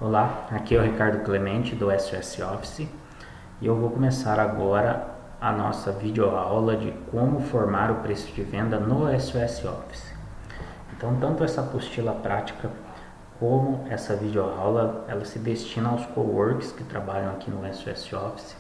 Olá, aqui é o Ricardo Clemente do SOS Office e eu vou começar agora a nossa videoaula de como formar o preço de venda no SOS Office. Então, tanto essa apostila prática como essa videoaula, ela se destina aos coworkers que trabalham aqui no SOS Office,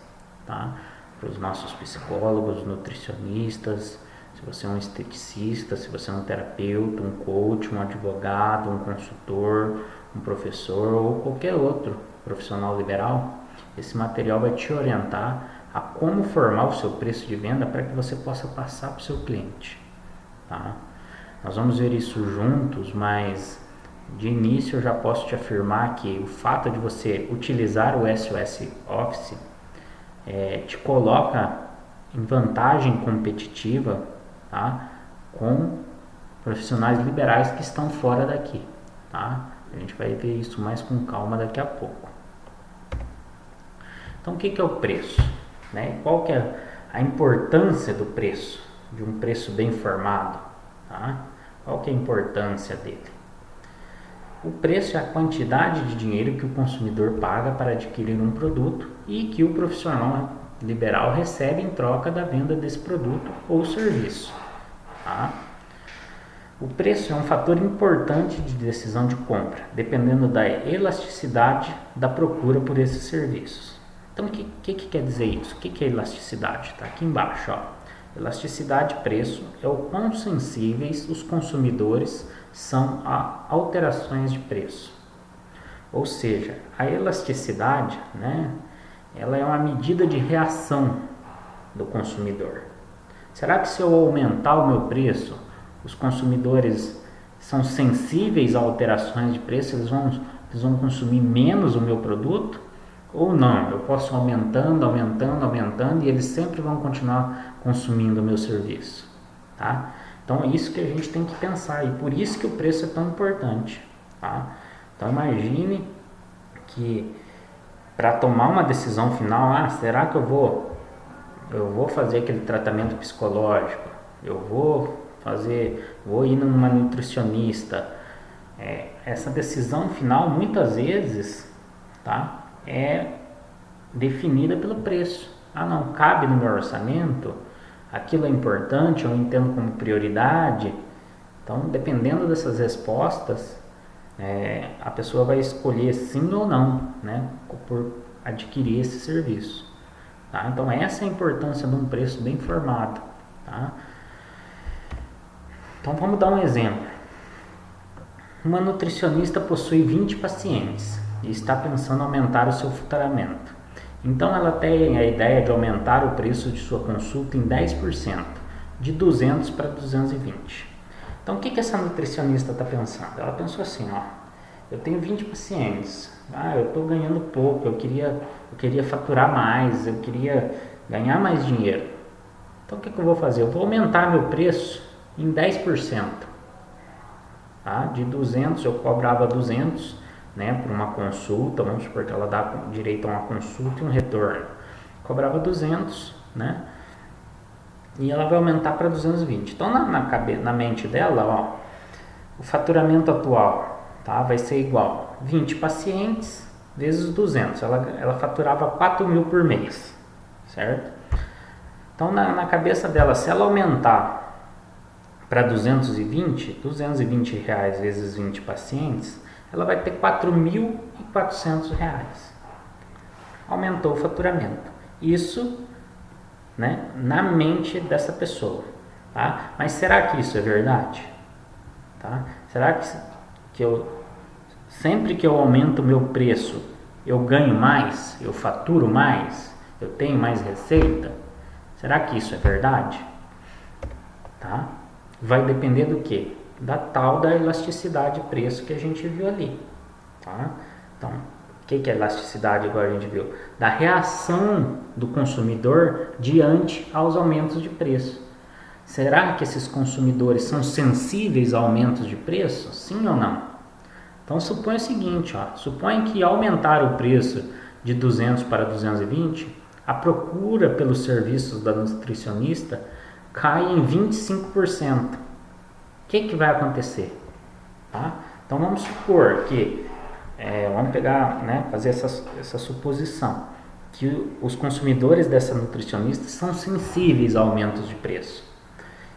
tá? Para os nossos psicólogos, nutricionistas, se você é um esteticista, se você é um terapeuta, um coach, um advogado, um consultor, um professor ou qualquer outro profissional liberal, esse material vai te orientar a como formar o seu preço de venda para que você possa passar para o seu cliente, tá? Nós vamos ver isso juntos, mas de início eu já posso te afirmar que o fato de você utilizar o SOS Office te coloca em vantagem competitiva, tá? Com profissionais liberais que estão fora daqui, tá? A gente vai ver isso mais com calma daqui a pouco. Então, o que é o preço, né? Qual que é a importância do preço, de um preço bem formado, tá? Qual que é a importância dele? O preço é a quantidade de dinheiro que o consumidor paga para adquirir um produto e que o profissional liberal recebe em troca da venda desse produto ou serviço, tá? O preço é um fator importante de decisão de compra, dependendo da elasticidade da procura por esses serviços. Então, o que quer dizer isso? O que é elasticidade? Está aqui embaixo, ó. Elasticidade de preço é o quão sensíveis os consumidores são a alterações de preço. Ou seja, a elasticidade, né, ela é uma medida de reação do consumidor. Será que se eu aumentar o meu preço, os consumidores são sensíveis a alterações de preço, eles vão consumir menos o meu produto? Ou não, eu posso aumentando e eles sempre vão continuar consumindo o meu serviço, tá? Então é isso que a gente tem que pensar e por isso que o preço é tão importante, tá? Então imagine que para tomar uma decisão final, será que eu vou fazer aquele tratamento psicológico, eu vou ir numa nutricionista, essa decisão final muitas vezes, tá, é definida pelo preço. Não cabe no meu orçamento, aquilo é importante, eu entendo como prioridade. Então, dependendo dessas respostas, a pessoa vai escolher sim ou não, né, por adquirir esse serviço, tá? Então, essa é a importância de um preço bem formado, tá? Então, vamos dar um exemplo. Uma nutricionista possui 20 pacientes e está pensando em aumentar o seu faturamento. Então, ela tem a ideia de aumentar o preço de sua consulta em 10%, de 200 para 220. Então, o que essa nutricionista está pensando? Ela pensou assim, eu tenho 20 pacientes, eu estou ganhando pouco, eu queria faturar mais, eu queria ganhar mais dinheiro. Então, o que eu vou fazer? Eu vou aumentar meu preço em 10%. Tá? De 200, eu cobrava 200, né, por uma consulta, vamos supor que ela dá direito a uma consulta e um retorno. Cobrava 200, né? E ela vai aumentar para 220. Então, na mente dela, o faturamento atual, tá, vai ser igual 20 pacientes vezes 200. Ela faturava 4 mil por mês, certo? Então, na cabeça dela, se ela aumentar para 220 reais vezes 20 pacientes, ela vai ter 4.400 reais. Aumentou o faturamento. Isso, né, na mente dessa pessoa, tá? Mas será que isso é verdade? Tá? Será que sempre que eu aumento o meu preço, eu ganho mais, eu faturo mais, eu tenho mais receita? Será que isso é verdade? Tá? Vai depender do quê? Da tal da elasticidade de preço que a gente viu ali, tá? Então, o que é elasticidade, igual a gente viu? Da reação do consumidor diante aos aumentos de preço. Será que esses consumidores são sensíveis a aumentos de preço? Sim ou não? Então, supõe o seguinte, supõe que aumentar o preço de 200 para 220, a procura pelos serviços da nutricionista cai em 25%. O que vai acontecer? Tá? Então vamos supor que vamos pegar, né, fazer essa suposição, que os consumidores dessa nutricionista são sensíveis a aumentos de preço.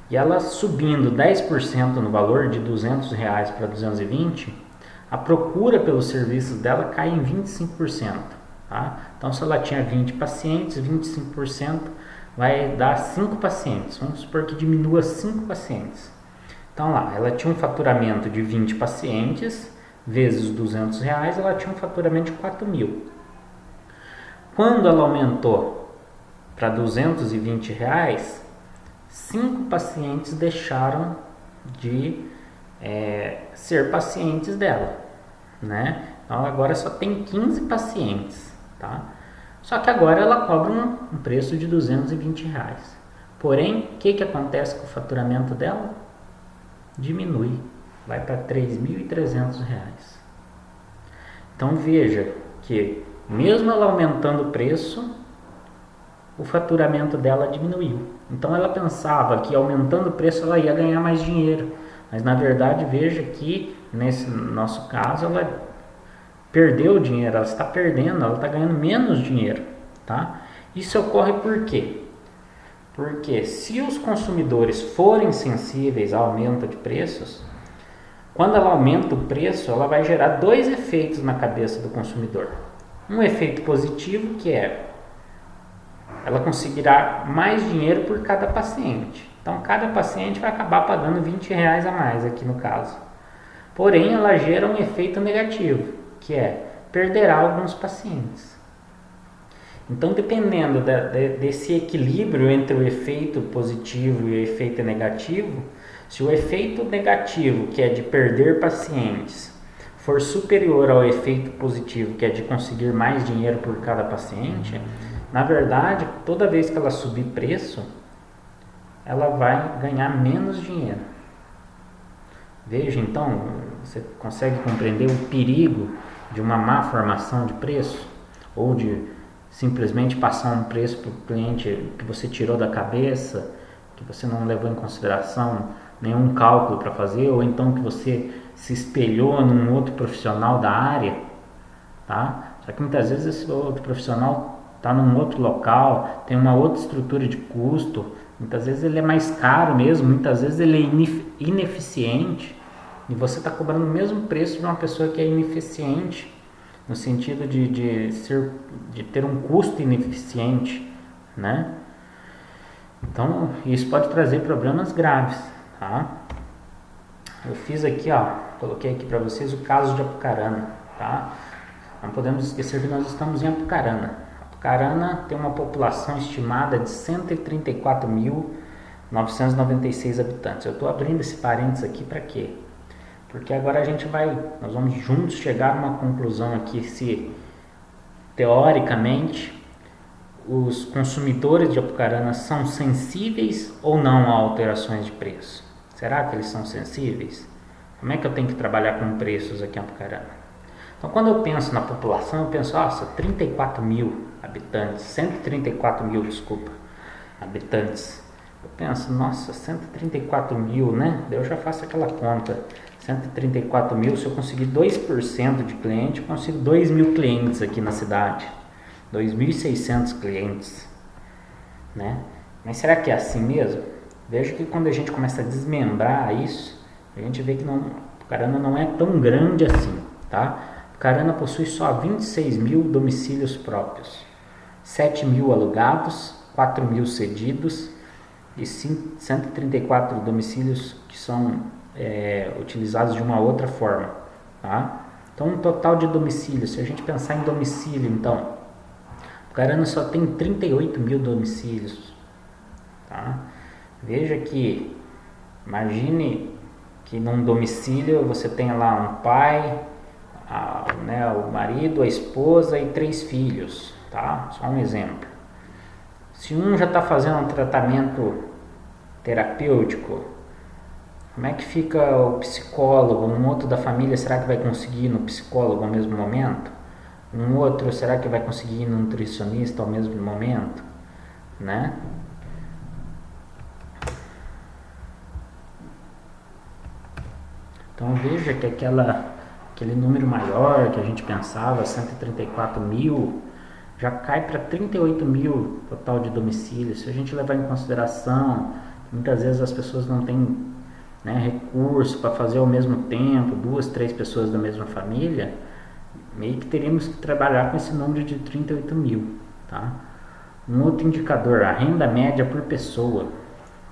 E ela subindo 10% no valor de R$200 para 220, a procura pelos serviços dela cai em 25%. Tá? Então, se ela tinha 20 pacientes, 25% vai dar 5 pacientes. Vamos supor que diminua 5 pacientes. Então, lá, ela tinha um faturamento de 20 pacientes, vezes R$200, ela tinha um faturamento de R$4.000. Quando ela aumentou para R$220, 5 pacientes deixaram de ser pacientes dela, né? Então agora só tem 15 pacientes, tá? Só que agora ela cobra um preço de R$220. Porém, o que acontece com o faturamento dela? Diminui, vai para R$3.300. Então veja que mesmo ela aumentando o preço, o faturamento dela diminuiu. Então ela pensava que aumentando o preço ela ia ganhar mais dinheiro, mas na verdade veja que nesse nosso caso ela perdeu dinheiro, ela está perdendo, ela está ganhando menos dinheiro, tá? Isso ocorre por quê? Porque se os consumidores forem sensíveis ao aumento de preços, quando ela aumenta o preço, ela vai gerar dois efeitos na cabeça do consumidor. Um efeito positivo, que é ela conseguirá mais dinheiro por cada paciente. Então, cada paciente vai acabar pagando R$20 a mais aqui no caso. Porém, ela gera um efeito negativo, que é perderá alguns pacientes. Então, dependendo desse equilíbrio entre o efeito positivo e o efeito negativo, se o efeito negativo, que é de perder pacientes, for superior ao efeito positivo, que é de conseguir mais dinheiro por cada paciente, na verdade, toda vez que ela subir preço, ela vai ganhar menos dinheiro. Veja, então, você consegue compreender o perigo de uma má formação de preço? Ou de simplesmente passar um preço para o cliente que você tirou da cabeça, que você não levou em consideração nenhum cálculo para fazer, ou então que você se espelhou num outro profissional da área, tá? Só que muitas vezes esse outro profissional está num outro local, tem uma outra estrutura de custo, muitas vezes ele é mais caro mesmo, muitas vezes ele é ineficiente, e você está cobrando o mesmo preço de uma pessoa que é ineficiente, no sentido de ter um custo ineficiente, né? Então, isso pode trazer problemas graves, tá? Eu fiz aqui, coloquei aqui para vocês o caso de Apucarana, tá? Não podemos esquecer que nós estamos em Apucarana. Apucarana tem uma população estimada de 134.996 habitantes. Eu estou abrindo esse parênteses aqui para quê? Porque agora nós vamos juntos chegar a uma conclusão aqui se, teoricamente, os consumidores de Apucarana são sensíveis ou não a alterações de preço. Será que eles são sensíveis? Como é que eu tenho que trabalhar com preços aqui em Apucarana? Então, quando eu penso na população, eu penso, 34 mil habitantes, 134 mil, desculpa, habitantes. Eu penso, nossa, 134 mil, né? Daí eu já faço aquela conta. 134 mil, se eu conseguir 2% de cliente, eu consigo 2.000 clientes aqui na cidade. 2.600 clientes, né? Mas será que é assim mesmo? Veja que quando a gente começa a desmembrar isso, a gente vê que Apucarana não é tão grande assim, tá? Apucarana possui só 26.000 domicílios próprios, 7.000 alugados, 4.000 cedidos e 134 domicílios que são utilizados de uma outra forma, tá? Então, um total de domicílios, se a gente pensar em domicílio, então, Apucarana só tem 38.000 domicílios, tá? Veja que, imagine que num domicílio você tenha lá um pai, o marido, a esposa e 3 filhos, tá? Só um exemplo. Se um já está fazendo um tratamento terapêutico, como é que fica o psicólogo? Um outro da família, será que vai conseguir ir no psicólogo ao mesmo momento? Um outro, será que vai conseguir ir no nutricionista ao mesmo momento? Né? Então veja que aquele número maior que a gente pensava, 134 mil, já cai para 38 mil total de domicílios. Se a gente levar em consideração, muitas vezes as pessoas não têm, né, recurso para fazer ao mesmo tempo, 2, 3 pessoas da mesma família, meio que teríamos que trabalhar com esse número de 38 mil, tá? Um outro indicador, a renda média por pessoa,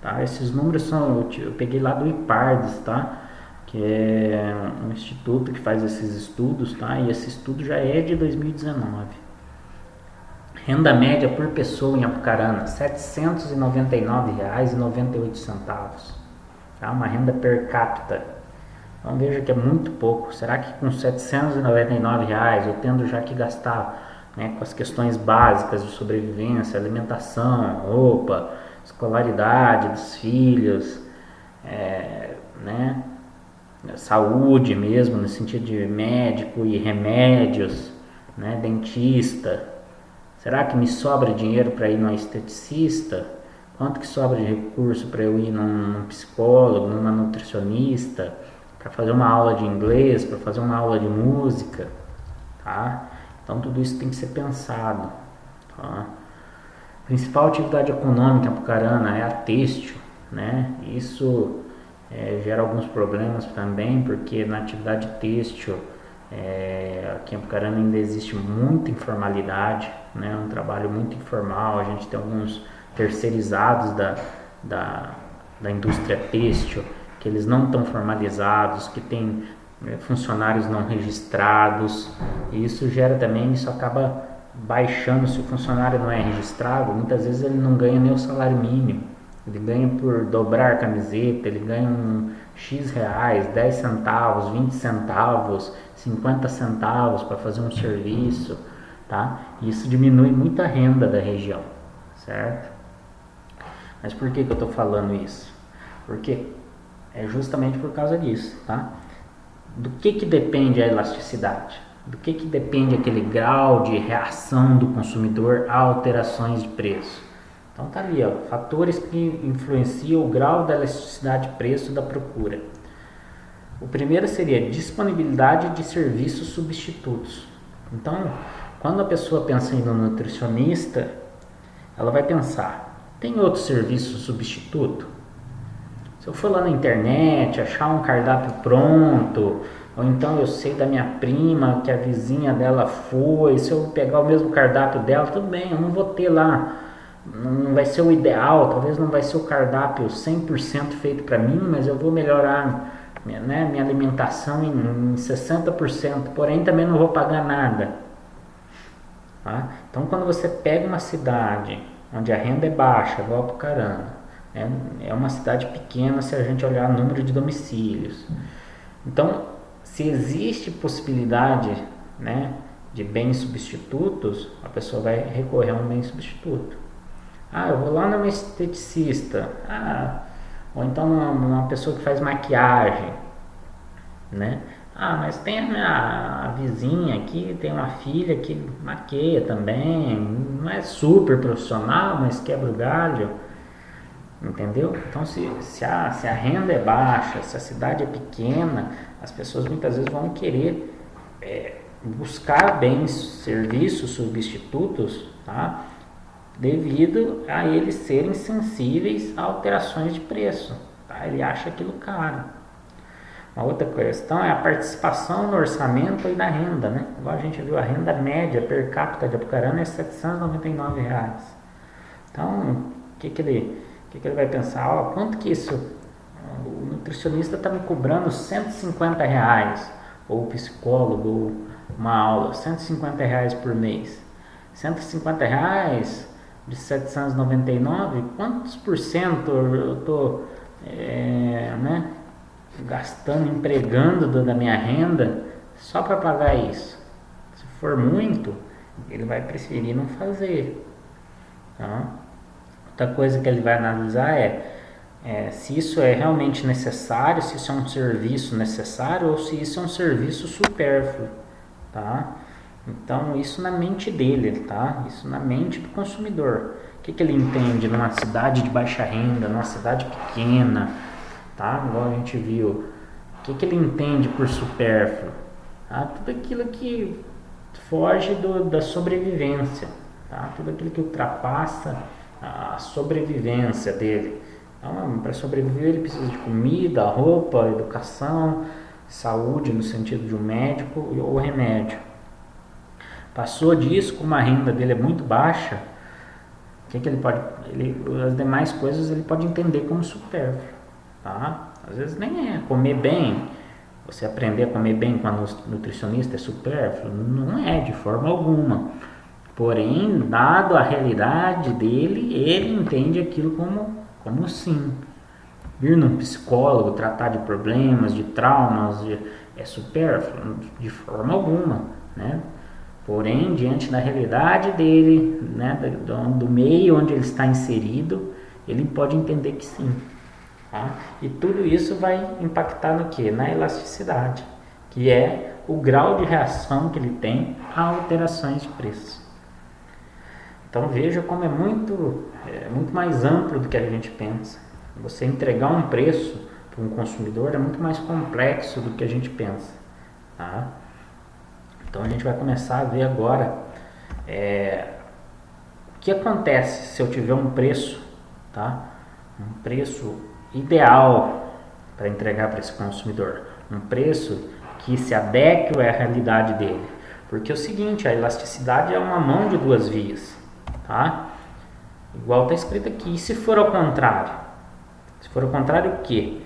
tá? Esses números eu peguei lá do IPARDES, tá? Que é um instituto que faz esses estudos, tá? E esse estudo já é de 2019. Renda média por pessoa em Apucarana, R$ 799,98, tá? Uma renda per capita. Então veja que é muito pouco. Será que com R$ 799, eu tendo já que gastar, né, com as questões básicas de sobrevivência, alimentação, roupa, escolaridade dos filhos, né, saúde mesmo, no sentido de médico e remédios, né, dentista, será que me sobra dinheiro para ir no esteticista? Quanto que sobra de recurso para eu ir num psicólogo, numa nutricionista, para fazer uma aula de inglês, para fazer uma aula de música, tá? Então tudo isso tem que ser pensado, tá? A principal atividade econômica em Apucarana é a têxtil, né? Isso gera alguns problemas também, porque na atividade têxtil aqui em Apucarana ainda existe muita informalidade, né? Um trabalho muito informal. A gente tem alguns terceirizados da indústria têxtil que eles não estão formalizados, que tem funcionários não registrados, e isso gera também, isso acaba baixando. Se o funcionário não é registrado, muitas vezes ele não ganha nem o salário mínimo, ele ganha por dobrar a camiseta, ele ganha X reais, 10 centavos, 20 centavos, 50 centavos para fazer um serviço, tá? E isso diminui muito a renda da região, certo? Mas por que eu estou falando isso? Porque é justamente por causa disso, tá? Do que depende a elasticidade? Do que depende aquele grau de reação do consumidor a alterações de preço? Então tá ali, ó, fatores que influenciam o grau da elasticidade de preço da procura. O primeiro seria disponibilidade de serviços substitutos. Então, quando a pessoa pensa em ir no nutricionista, ela vai pensar, tem outro serviço substituto? Se eu for lá na internet, achar um cardápio pronto, ou então eu sei da minha prima que a vizinha dela foi, se eu pegar o mesmo cardápio dela, tudo bem, eu não vou ter lá, não vai ser o ideal, talvez não vai ser o cardápio 100% feito para mim, mas eu vou melhorar minha alimentação em 60%, porém também não vou pagar nada. Tá? Então quando você pega uma cidade onde a renda é baixa, igual Apucarana, é uma cidade pequena se a gente olhar o número de domicílios. Então, se existe possibilidade, né, de bens substitutos, a pessoa vai recorrer a um bem substituto. Eu vou lá numa esteticista, ou então numa pessoa que faz maquiagem, né? Mas tem a vizinha aqui, tem uma filha que maqueia também, não é super profissional, mas quebra o galho. Entendeu? Então se a renda é baixa, se a cidade é pequena, as pessoas muitas vezes vão querer buscar bens, serviços substitutos, tá? Devido a eles serem sensíveis a alterações de preço, tá? Ele acha aquilo caro. Uma outra questão é a participação no orçamento e na renda, né? Igual a gente viu, a renda média per capita de Apucarana é R$ 799. Então, o que ele vai pensar? Quanto que isso? O nutricionista está me cobrando R$ 150, ou o psicólogo, ou uma aula, R$ 150 por mês. R$ 150 de 799, quantos por cento eu estou gastando, empregando da minha renda só para pagar isso? Se for muito, ele vai preferir não fazer, tá? Outra coisa que ele vai analisar é se isso é realmente necessário, se isso é um serviço necessário ou se isso é um serviço supérfluo, tá? Então, isso na mente dele, tá? Isso na mente do consumidor. O que ele entende numa cidade de baixa renda, numa cidade pequena, tá? Igual a gente viu. O que ele entende por supérfluo? tá? Tudo aquilo que foge da sobrevivência, tá? Tudo aquilo que ultrapassa a sobrevivência dele. Então, para sobreviver ele precisa de comida, roupa, educação, saúde no sentido de um médico ou remédio. Passou disso, como a renda dele é muito baixa, o que ele pode, as demais coisas ele pode entender como supérfluo, tá? Às vezes nem é comer bem, você aprender a comer bem com a nutricionista é supérfluo, não é de forma alguma. Porém, dado a realidade dele, ele entende aquilo como sim. Ir num psicólogo, tratar de problemas, de traumas, é supérfluo? De forma alguma, né? Porém, diante da realidade dele, né, do meio onde ele está inserido, ele pode entender que sim. Tá? E tudo isso vai impactar no quê? Na elasticidade, que é o grau de reação que ele tem a alterações de preço. Então veja como é muito mais amplo do que a gente pensa. Você entregar um preço para um consumidor é muito mais complexo do que a gente pensa. Tá? Então a gente vai começar a ver agora o que acontece se eu tiver um preço, tá? Um preço ideal para entregar para esse consumidor, um preço que se adeque à realidade dele. Porque é o seguinte, a elasticidade é uma mão de duas vias, tá? Igual está escrito aqui. E se for ao contrário? Se for ao contrário, o quê?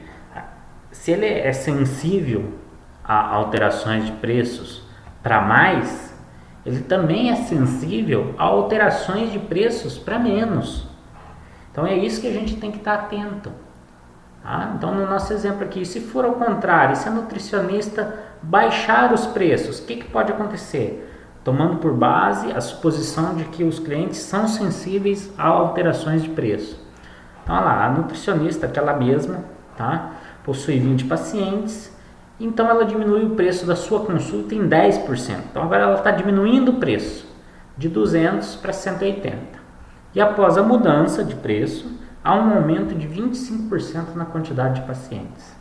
Se ele é sensível a alterações de preços para mais, ele também é sensível a alterações de preços para menos. Então é isso que a gente tem que estar atento. Tá? Então no nosso exemplo aqui, se for ao contrário, se a nutricionista baixar os preços, o que pode acontecer? Tomando por base a suposição de que os clientes são sensíveis a alterações de preço. Então olha lá, a nutricionista, aquela mesma, tá? Possui 20 pacientes, então ela diminui o preço da sua consulta em 10%. Então agora ela está diminuindo o preço de 200 para 180. E após a mudança de preço, há um aumento de 25% na quantidade de pacientes.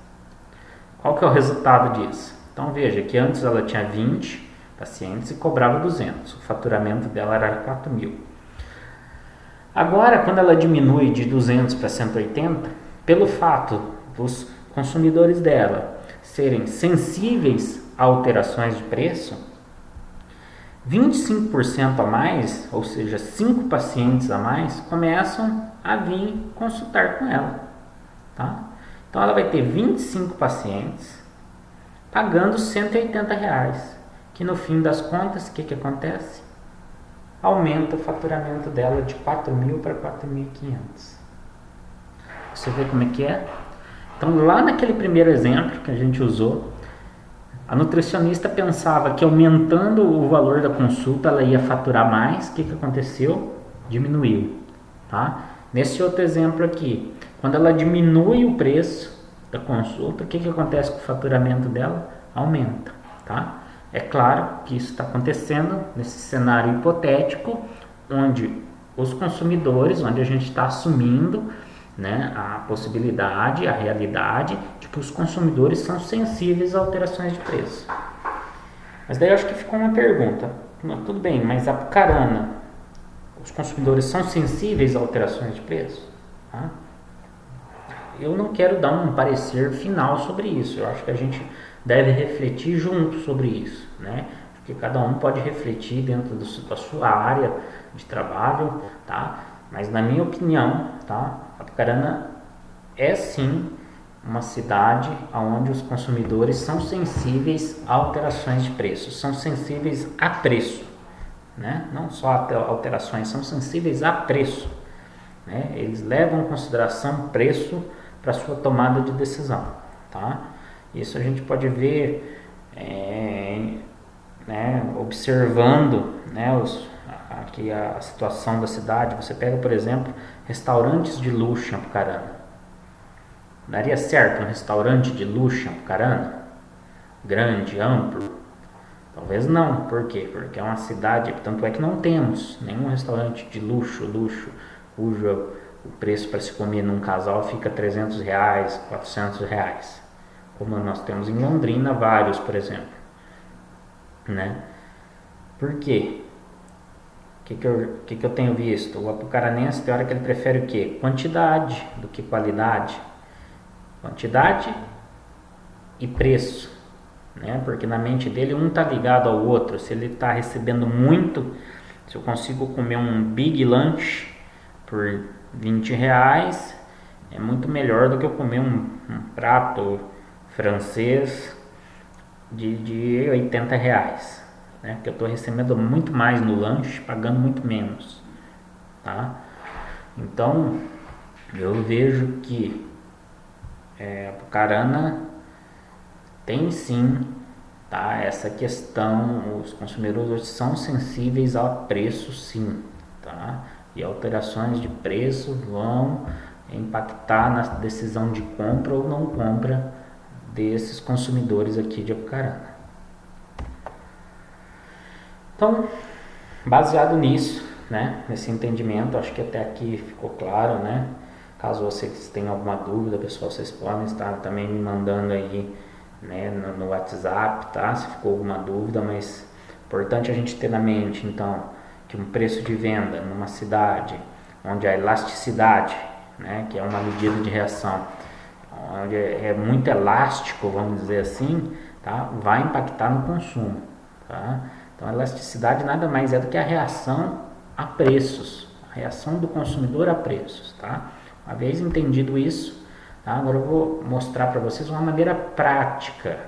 Qual que é o resultado disso? Então veja que antes ela tinha 20 pacientes e cobrava 200. O faturamento dela era 4 mil. Agora, quando ela diminui de 200 para 180, pelo fato dos consumidores dela serem sensíveis a alterações de preço, 25% a mais, ou seja, 5 pacientes a mais, começam a vir consultar com ela. Tá? Então ela vai ter 25 pacientes pagando R$180, que no fim das contas, o que acontece? Aumenta o faturamento dela de 4.000 para 4.500. Você vê como é que é? Então lá naquele primeiro exemplo que a gente usou, a nutricionista pensava que aumentando o valor da consulta ela ia faturar mais. O que aconteceu? Diminuiu. Tá? Nesse outro exemplo aqui, quando ela diminui o preço da consulta, o que acontece com o faturamento dela? Aumenta. Tá? É claro que isso está acontecendo nesse cenário hipotético, onde os consumidores, onde a gente está assumindo, né, a possibilidade, a realidade de que os consumidores são sensíveis a alterações de preço. Mas daí eu acho que ficou uma pergunta. Tudo bem, mas a Apucarana, os consumidores são sensíveis a alterações de preço? Tá? Eu não quero dar um parecer final sobre isso. Eu acho que a gente deve refletir junto sobre isso, né? Porque cada um pode refletir dentro da sua área de trabalho, tá? Mas na minha opinião, tá? Apucarana é sim uma cidade onde os consumidores são sensíveis a alterações de preço, são sensíveis a preço, né? Não só a alterações, são sensíveis a preço, né? Eles levam em consideração preço para sua tomada de decisão, tá? Isso a gente pode ver observando, né, aqui a situação da cidade. Você pega, por exemplo, restaurantes de luxo em Apucarana. Daria certo um restaurante de luxo em Apucarana? Grande, amplo? Talvez não. Por quê? Porque é uma cidade, tanto é que não temos nenhum restaurante de luxo, cujo o preço para se comer num casal fica R$300, R$400. Como nós temos em Londrina, vários, por exemplo. né? Por quê? O que eu tenho visto? O apucaranense tem hora que ele prefere o quê? Quantidade do que qualidade. Quantidade e preço, né? Porque na mente dele um está ligado ao outro. Se ele está recebendo muito, se eu consigo comer um big lunch por R$ 20, é muito melhor do que eu comer um prato francês de R$ 80, né? Porque eu estou recebendo muito mais no lanche, pagando muito menos, tá? Então eu vejo que a Apucarana tem sim, tá? Essa questão, os consumidores são sensíveis a preço, sim, tá? E alterações de preço vão impactar na decisão de compra ou não compra desses consumidores aqui de Apucarana. Então, baseado nisso, né, nesse entendimento, acho que até aqui ficou claro, né? Caso vocês tenham alguma dúvida, pessoal, vocês podem estar também me mandando aí, né, no WhatsApp, tá? Se ficou alguma dúvida, mas importante a gente ter na mente, então, que um preço de venda numa cidade onde a elasticidade, né, que é uma medida de reação, onde é muito elástico, vamos dizer assim, tá? Vai impactar no consumo, tá? Então a elasticidade nada mais é do que a reação a preços, a reação do consumidor a preços, tá? Uma vez entendido isso, tá? Agora eu vou mostrar para vocês uma maneira prática,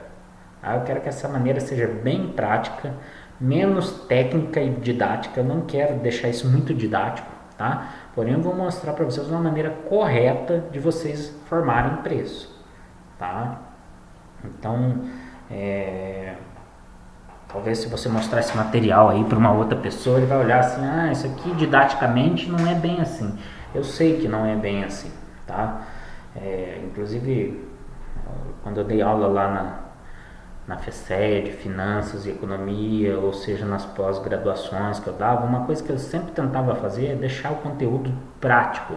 tá? Eu quero que essa maneira seja bem prática, menos técnica e didática. Eu não quero deixar isso muito didático, tá? Porém eu vou mostrar para vocês uma maneira correta de vocês formarem preço, tá? Então, talvez se você mostrar esse material aí para uma outra pessoa, ele vai olhar assim, isso aqui didaticamente não é bem assim. Eu sei que não é bem assim, tá? Inclusive, quando eu dei aula lá na FECED, de Finanças e Economia, ou seja, nas pós-graduações que eu dava, uma coisa que eu sempre tentava fazer é deixar o conteúdo prático,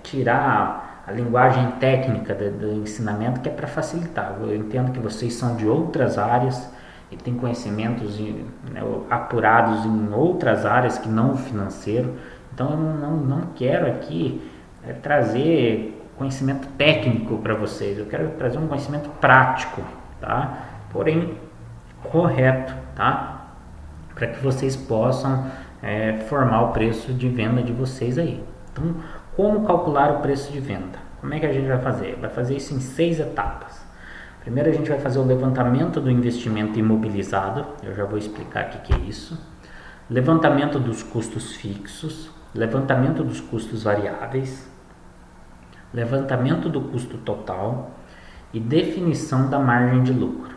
tirar a linguagem técnica do ensinamento, que é para facilitar. Eu entendo que vocês são de outras áreas e têm conhecimentos apurados em outras áreas que não o financeiro, então eu não quero aqui trazer conhecimento técnico para vocês, eu quero trazer um conhecimento prático, tá? Porém correto, tá? Para que vocês possam formar o preço de venda de vocês aí. Então, como calcular o preço de venda? Como é que a gente vai fazer? Vai fazer isso em 6 etapas. Primeiro a gente vai fazer o levantamento do investimento imobilizado, eu já vou explicar o que é isso. Levantamento dos custos fixos, levantamento dos custos variáveis, levantamento do custo total e definição da margem de lucro.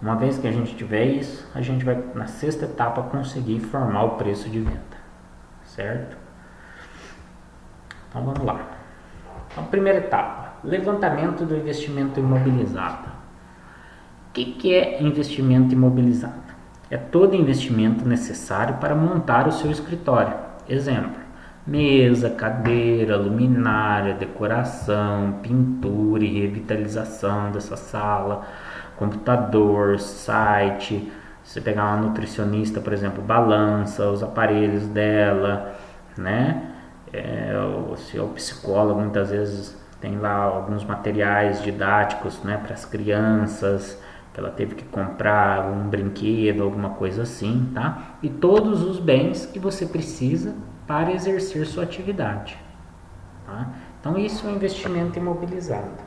Uma vez que a gente tiver isso, a gente vai, na 6ª etapa, conseguir formar o preço de venda, certo? Então vamos lá. Então, primeira etapa, levantamento do investimento imobilizado. O que é investimento imobilizado? É todo investimento necessário para montar o seu escritório. Exemplo, mesa, cadeira, luminária, decoração, pintura e revitalização dessa sala, computador, site. Se você pegar uma nutricionista, por exemplo, balança, os aparelhos dela, né? Se é o psicólogo, muitas vezes tem lá alguns materiais didáticos, né, para as crianças, que ela teve que comprar um brinquedo, alguma coisa assim, tá? E todos os bens que você precisa para exercer sua atividade, tá? Então isso é um investimento imobilizado.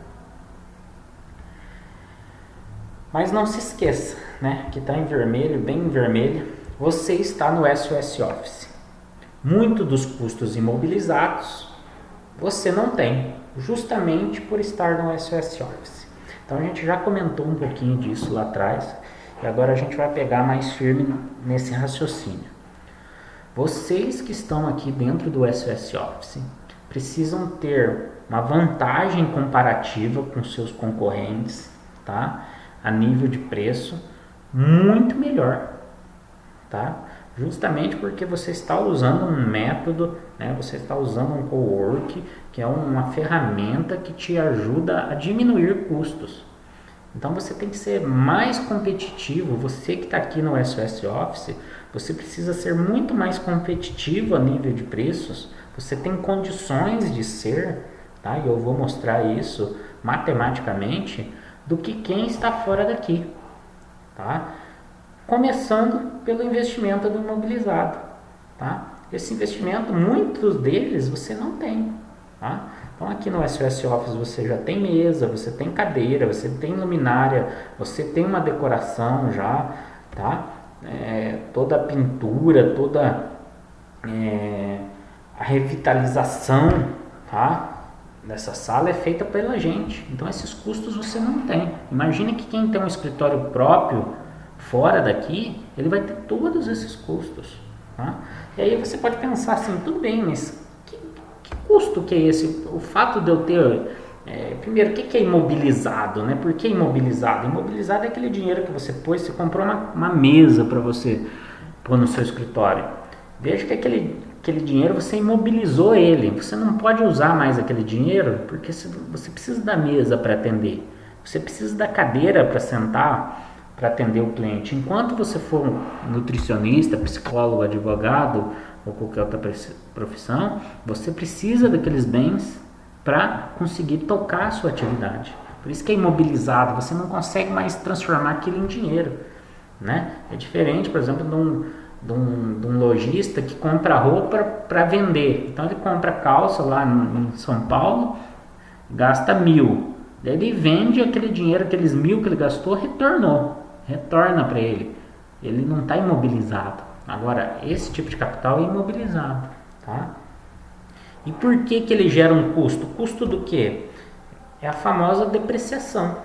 Mas não se esqueça, né, que está em vermelho, bem em vermelho, você está no SOS Office. Muito dos custos imobilizados você não tem, justamente por estar no SOS Office. Então a gente já comentou um pouquinho disso lá atrás e agora a gente vai pegar mais firme nesse raciocínio. Vocês que estão aqui dentro do SOS Office precisam ter uma vantagem comparativa com seus concorrentes, tá? A nível de preço muito melhor, tá? Justamente porque você está usando um método, né? Você está usando um cowork, que é uma ferramenta que te ajuda a diminuir custos. Então você tem que ser mais competitivo. Você que está aqui no SOS Office, você precisa ser muito mais competitivo a nível de preços. Você tem condições de ser, tá? E eu vou mostrar isso matematicamente, do que quem está fora daqui, tá? Começando pelo investimento do imobilizado, tá? Esse investimento, muitos deles você não tem, tá? Então aqui no SOS Office você já tem mesa, você tem cadeira, você tem luminária, você tem uma decoração já, tá? Toda a pintura, toda a revitalização, tá? Dessa sala é feita pela gente. Então esses custos você não tem. Imagine que quem tem um escritório próprio fora daqui, ele vai ter todos esses custos, tá? E aí você pode pensar assim, tudo bem, mas que custo que é esse? O fato de eu ter... primeiro, o que é imobilizado, né? Por que imobilizado? Imobilizado é aquele dinheiro que você pôs, você comprou uma mesa para você pôr no seu escritório. Veja que aquele dinheiro você imobilizou ele. Você não pode usar mais aquele dinheiro porque você precisa da mesa para atender. Você precisa da cadeira para sentar, para atender o cliente. Enquanto você for nutricionista, psicólogo, advogado ou qualquer outra profissão, você precisa daqueles bens para conseguir tocar a sua atividade. Por isso que é imobilizado, você não consegue mais transformar aquilo em dinheiro, né? É diferente, por exemplo, de um lojista que compra roupa para vender. Então ele compra calça lá em São Paulo, gasta 1.000. Daí ele vende aquele dinheiro, aqueles 1.000 que ele gastou, retorna para ele. Ele não está imobilizado. Agora, esse tipo de capital é imobilizado, tá? E por que ele gera um custo? Custo do quê? É a famosa depreciação,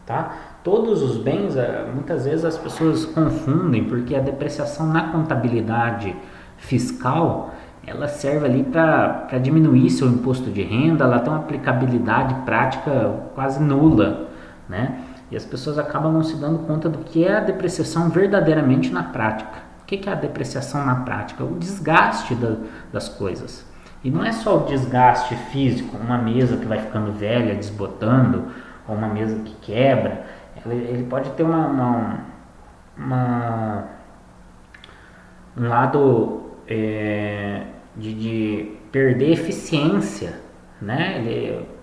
tá? Todos os bens, muitas vezes as pessoas confundem, porque a depreciação na contabilidade fiscal, ela serve ali para diminuir seu imposto de renda, ela tem uma aplicabilidade prática quase nula, né? E as pessoas acabam não se dando conta do que é a depreciação verdadeiramente na prática. O que é a depreciação na prática? O desgaste das coisas. E não é só o desgaste físico, uma mesa que vai ficando velha, desbotando, ou uma mesa que quebra. Ele pode ter um lado de perder eficiência, né?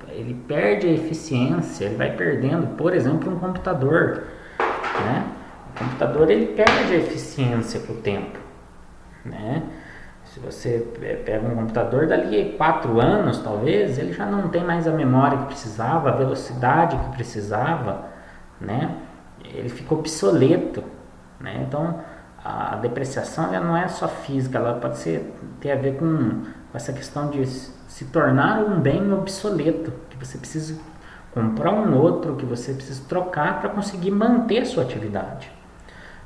Ele perde a eficiência, ele vai perdendo, por exemplo, um computador, né? O computador ele perde a eficiência com o tempo, né? Se você pega um computador dali 4 anos, talvez, ele já não tem mais a memória que precisava, a velocidade que precisava, né? Ele ficou obsoleto, né? Então, a depreciação ela não é só física, ela pode ter a ver com essa questão de se tornar um bem obsoleto, que você precisa comprar um outro, que você precisa trocar para conseguir manter a sua atividade.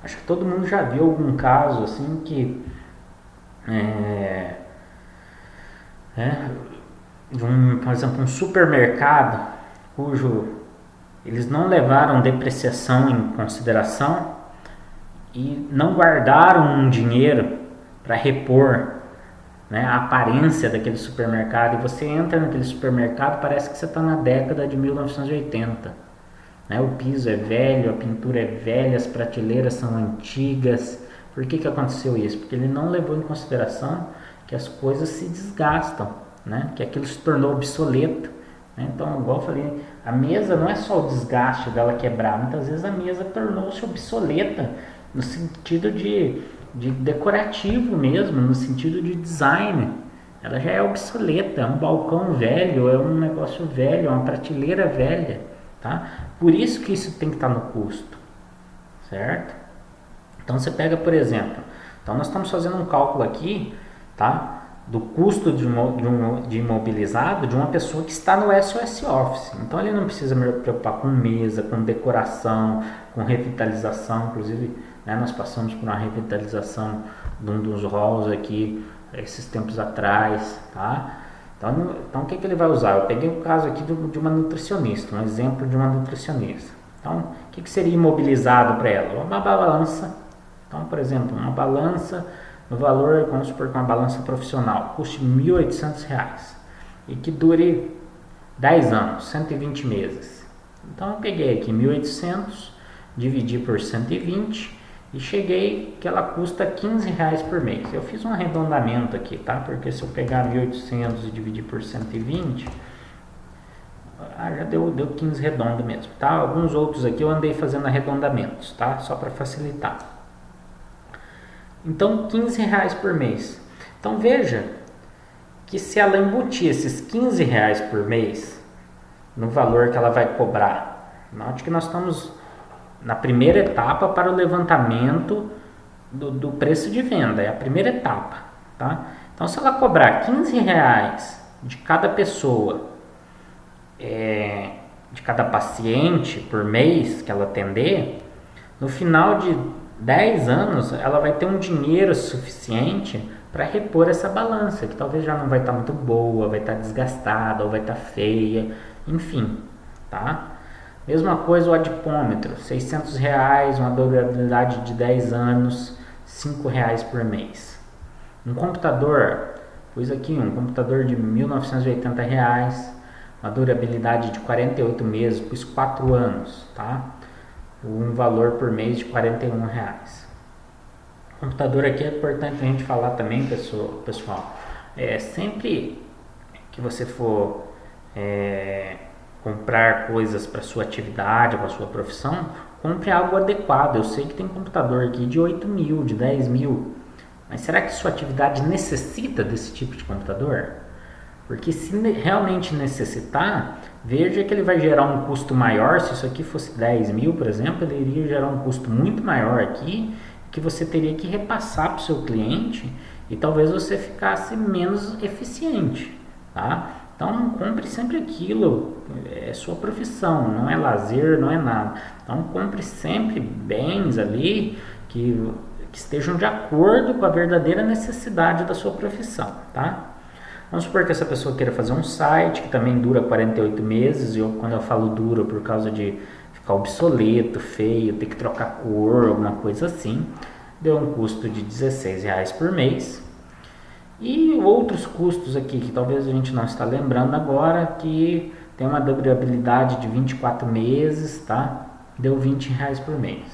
Acho que todo mundo já viu algum caso assim que por exemplo, um supermercado cujo eles não levaram depreciação em consideração e não guardaram um dinheiro para repor, né, a aparência daquele supermercado. E você entra naquele supermercado, parece que você está na década de 1980, né? O piso é velho, a pintura é velha, as prateleiras são antigas. Por que aconteceu isso? Porque ele não levou em consideração que as coisas se desgastam, né? Que aquilo se tornou obsoleto, né? Então, igual eu falei, a mesa não é só o desgaste dela quebrar, muitas vezes a mesa tornou-se obsoleta no sentido de decorativo mesmo, no sentido de design. Ela já é obsoleta, é um balcão velho, é um negócio velho, é uma prateleira velha, tá? Por isso que isso tem que estar no custo, certo? Então você pega, por exemplo, então nós estamos fazendo um cálculo aqui, tá? Do custo de imobilizado de uma pessoa que está no SOS Office. Então ele não precisa me preocupar com mesa, com decoração, com revitalização. Inclusive, né, nós passamos por uma revitalização de um dos halls aqui esses tempos atrás, tá? Então o que ele vai usar? Eu peguei o caso aqui de uma nutricionista, um exemplo de uma nutricionista. Então, o que seria imobilizado para ela? Uma balança. Então, por exemplo, uma balança no valor, vamos supor que uma balança profissional custe R$ 1.800 e que dure 10 anos, 120 meses. Então eu peguei aqui 1.800, dividi por 120 e cheguei que ela custa R$15 por mês. Eu fiz um arredondamento aqui, tá? Porque se eu pegar 1.800 e dividir por 120, já deu 15 redondo mesmo, tá? Alguns outros aqui eu andei fazendo arredondamentos, tá? Só para facilitar. Então, R$15 por mês. Então, veja que se ela embutir esses R$15 por mês no valor que ela vai cobrar, note que nós estamos na primeira etapa para o levantamento do preço de venda, é a primeira etapa, tá? Então, se ela cobrar R$15 de cada pessoa, de cada paciente por mês que ela atender, no final de 10 anos ela vai ter um dinheiro suficiente para repor essa balança, que talvez já não vai estar muito boa, vai estar desgastada ou vai estar feia, enfim, tá? Mesma coisa o adipômetro, R$600, uma durabilidade de 10 anos, R$5 por mês. Um computador, pus aqui um computador de R$1.980, uma durabilidade de 48 meses, pus 4 anos, tá? Um valor por mês de R$41. Computador aqui é importante a gente falar também, pessoal. Sempre que você for comprar coisas para sua atividade, para sua profissão, compre algo adequado. Eu sei que tem computador aqui de 8 mil, de 10 mil, mas será que sua atividade necessita desse tipo de computador? Porque se realmente necessitar, veja que ele vai gerar um custo maior. Se isso aqui fosse 10 mil, por exemplo, ele iria gerar um custo muito maior aqui, que você teria que repassar para o seu cliente e talvez você ficasse menos eficiente, tá? Então, compre sempre aquilo, é sua profissão, não é lazer, não é nada. Então, compre sempre bens ali que estejam de acordo com a verdadeira necessidade da sua profissão, tá? Vamos supor que essa pessoa queira fazer um site que também dura 48 meses, e quando eu falo dura por causa de ficar obsoleto, feio, ter que trocar cor, alguma coisa assim, deu um custo de R$16 por mês. E outros custos aqui que talvez a gente não está lembrando agora, que tem uma durabilidade de 24 meses, tá? Deu R$20 por mês,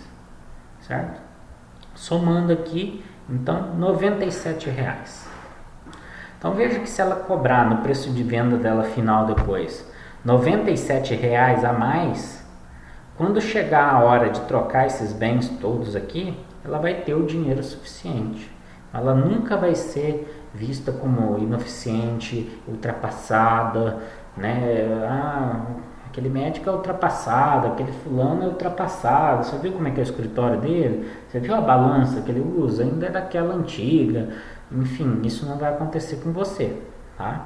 certo? Somando aqui, então, R$97. Então veja que se ela cobrar no preço de venda dela final depois R$97 a mais, quando chegar a hora de trocar esses bens todos aqui, ela vai ter o dinheiro suficiente. Ela nunca vai ser vista como ineficiente, ultrapassada, né? Aquele médico é ultrapassado, aquele fulano é ultrapassado. Você viu como é que é o escritório dele? Você viu a balança que ele usa? Ainda é daquela antiga. Enfim, isso não vai acontecer com você, tá?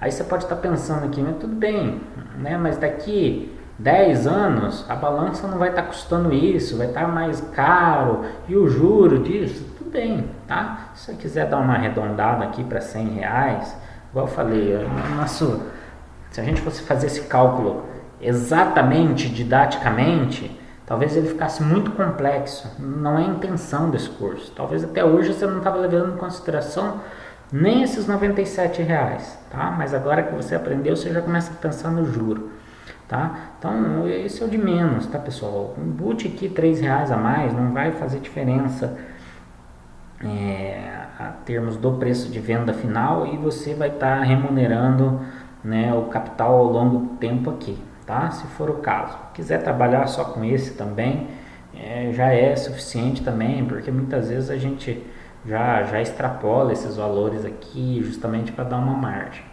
Aí você pode estar pensando aqui, mas tudo bem, né? Mas daqui 10 anos a balança não vai estar custando isso, vai estar mais caro, e o juro disso, tudo bem, tá? Se você quiser dar uma arredondada aqui para R$100, igual eu falei, se a gente fosse fazer esse cálculo exatamente, didaticamente, talvez ele ficasse muito complexo. Não é a intenção desse curso. Talvez até hoje você não estava levando em consideração nem esses R$97, tá? Mas agora que você aprendeu, você já começa a pensar no juro, tá? Então, esse é o de menos, tá, pessoal? Embute aqui R$3 a mais, não vai fazer diferença a termos do preço de venda final, e você vai estar remunerando, né, o capital ao longo do tempo aqui, tá? Se for o caso. Quiser trabalhar só com esse também, já é suficiente também, porque muitas vezes a gente já extrapola esses valores aqui justamente para dar uma margem,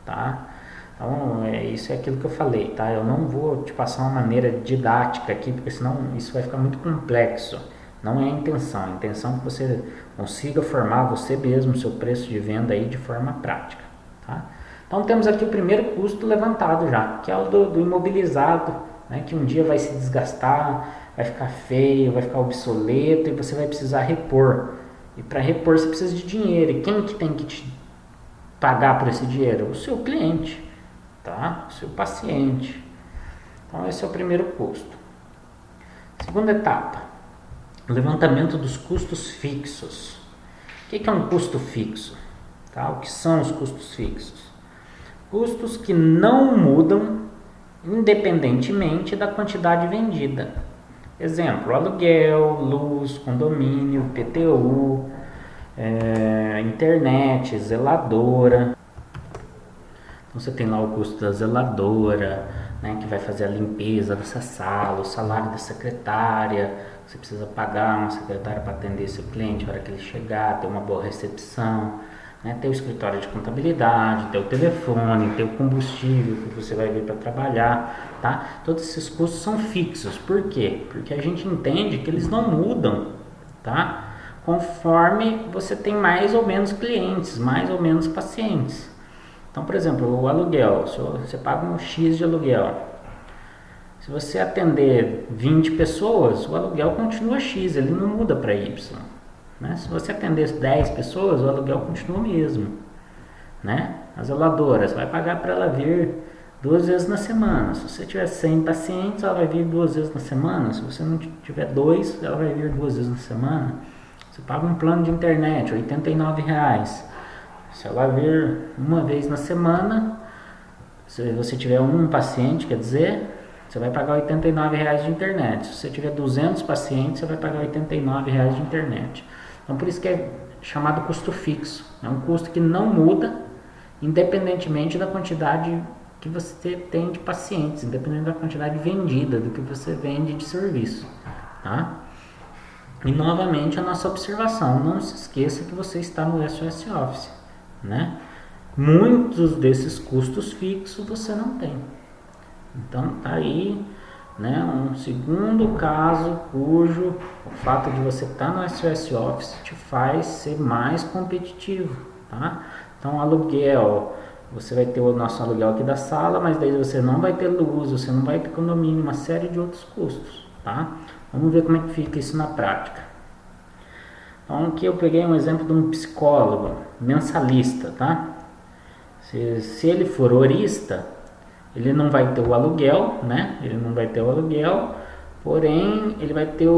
tá? Então, isso é aquilo que eu falei, tá? Eu não vou te passar uma maneira didática aqui, porque senão isso vai ficar muito complexo. Não é a intenção. A intenção é que você consiga formar você mesmo o seu preço de venda aí de forma prática, tá? Então temos aqui o primeiro custo levantado já, que é o do imobilizado, né, que um dia vai se desgastar, vai ficar feio, vai ficar obsoleto e você vai precisar repor. E para repor você precisa de dinheiro. E quem que tem que te pagar por esse dinheiro? O seu cliente, tá? O seu paciente. Então esse é o primeiro custo. Segunda etapa, o levantamento dos custos fixos. O que é um custo fixo? Tá? O que são os custos fixos? Custos que não mudam independentemente da quantidade vendida. Exemplo, aluguel, luz, condomínio, PTU, internet, zeladora. Então você tem lá o custo da zeladora, né, que vai fazer a limpeza dessa sala, o salário da secretária. Você precisa pagar uma secretária para atender seu cliente na hora que ele chegar, ter uma boa recepção, né, ter o escritório de contabilidade, ter o telefone, ter o combustível que você vai vir para trabalhar, tá? Todos esses custos são fixos. Por quê? Porque a gente entende que eles não mudam, tá? Conforme você tem mais ou menos clientes, mais ou menos pacientes. Então, por exemplo, o aluguel, se você paga um X de aluguel, se você atender 20 pessoas, o aluguel continua X, ele não muda para Y. Né? Se você atender 10 pessoas, o aluguel continua o mesmo. Né? A zeladora, você vai pagar para ela vir 2 vezes na semana. Se você tiver 100 pacientes, ela vai vir 2 vezes na semana. Se você não tiver 2, ela vai vir 2 vezes na semana. Você paga um plano de internet, R$ 89,00. Se ela vir uma vez na semana, se você tiver um paciente, quer dizer, você vai pagar R$ 89,00 de internet. Se você tiver 200 pacientes, você vai pagar R$ 89,00 de internet. Então, por isso que é chamado custo fixo. É um custo que não muda, independentemente da quantidade que você tem de pacientes, independente da quantidade vendida, do que você vende de serviço. Tá? E, novamente, a nossa observação. Não se esqueça que você está no SOS Office. Né? Muitos desses custos fixos você não tem. Então tá aí, né, um segundo caso cujo o fato de você estar no SOS Office te faz ser mais competitivo, tá? Então aluguel, você vai ter o nosso aluguel aqui da sala, mas daí você não vai ter luz, você não vai ter condomínio, uma série de outros custos, tá? Vamos ver como é que fica isso na prática. Então aqui eu peguei um exemplo de um psicólogo, mensalista, tá? Se ele for horista, ele não vai ter o aluguel, né? Ele não vai ter o aluguel, porém ele vai ter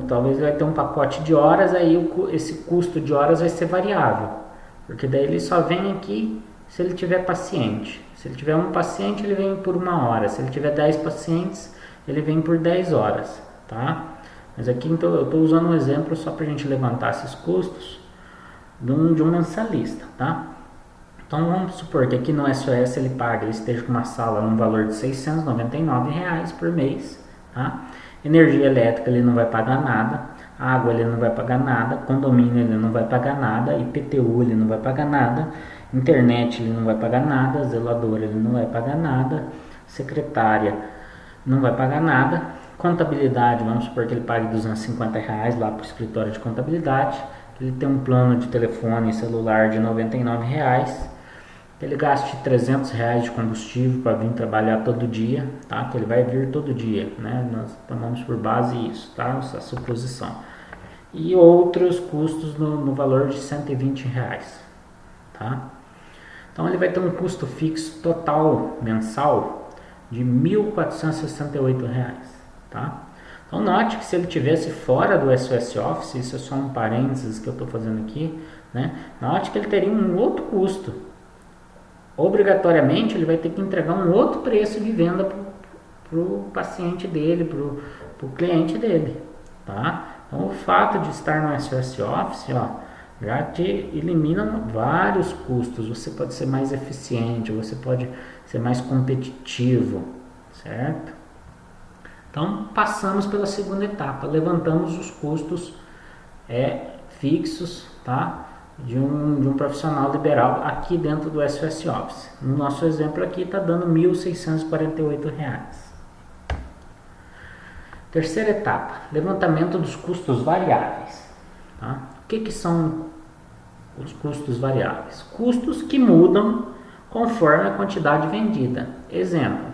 talvez ele vai ter um pacote de horas, aí esse custo de horas vai ser variável, porque daí ele só vem aqui se ele tiver paciente. Se ele tiver um paciente, ele vem por 1 hora. Se ele tiver 10 pacientes, ele vem por 10 horas, tá? Mas aqui então, eu estou usando um exemplo só para a gente levantar esses custos de um mensalista, tá? Então vamos supor que aqui no SOS ele esteja com uma sala num valor de R$ 699,00 por mês, tá? Energia elétrica ele não vai pagar nada, água ele não vai pagar nada, condomínio ele não vai pagar nada, IPTU ele não vai pagar nada, internet ele não vai pagar nada, zeladora ele não vai pagar nada, secretária não vai pagar nada. Contabilidade, vamos supor que ele pague R$ 250,00 lá para o escritório de contabilidade, ele tem um plano de telefone e celular de R$ 99,00, ele gaste R$ 300,00 de combustível para vir trabalhar todo dia, tá? Que ele vai vir todo dia, né? Nós tomamos por base isso, tá? Essa suposição. E outros custos no valor de R$ 120,00, tá? Então ele vai ter um custo fixo total mensal de R$ 1.468,00. Tá? Então note que se ele tivesse fora do SOS Office, isso é só um parênteses que eu estou fazendo aqui, né? Note que ele teria um outro custo. Obrigatoriamente ele vai ter que entregar um outro preço de venda para o paciente dele, para o cliente dele. Tá? Então o fato de estar no SOS Office, ó, já te elimina vários custos. Você pode ser mais eficiente, você pode ser mais competitivo, certo? Então, passamos pela segunda etapa, levantamos os custos fixos, tá? de um profissional liberal aqui dentro do SOS Office. No nosso exemplo aqui está dando R$ 1.648. Terceira etapa, levantamento dos custos variáveis. Tá? O que são os custos variáveis? Custos que mudam conforme a quantidade vendida. Exemplo,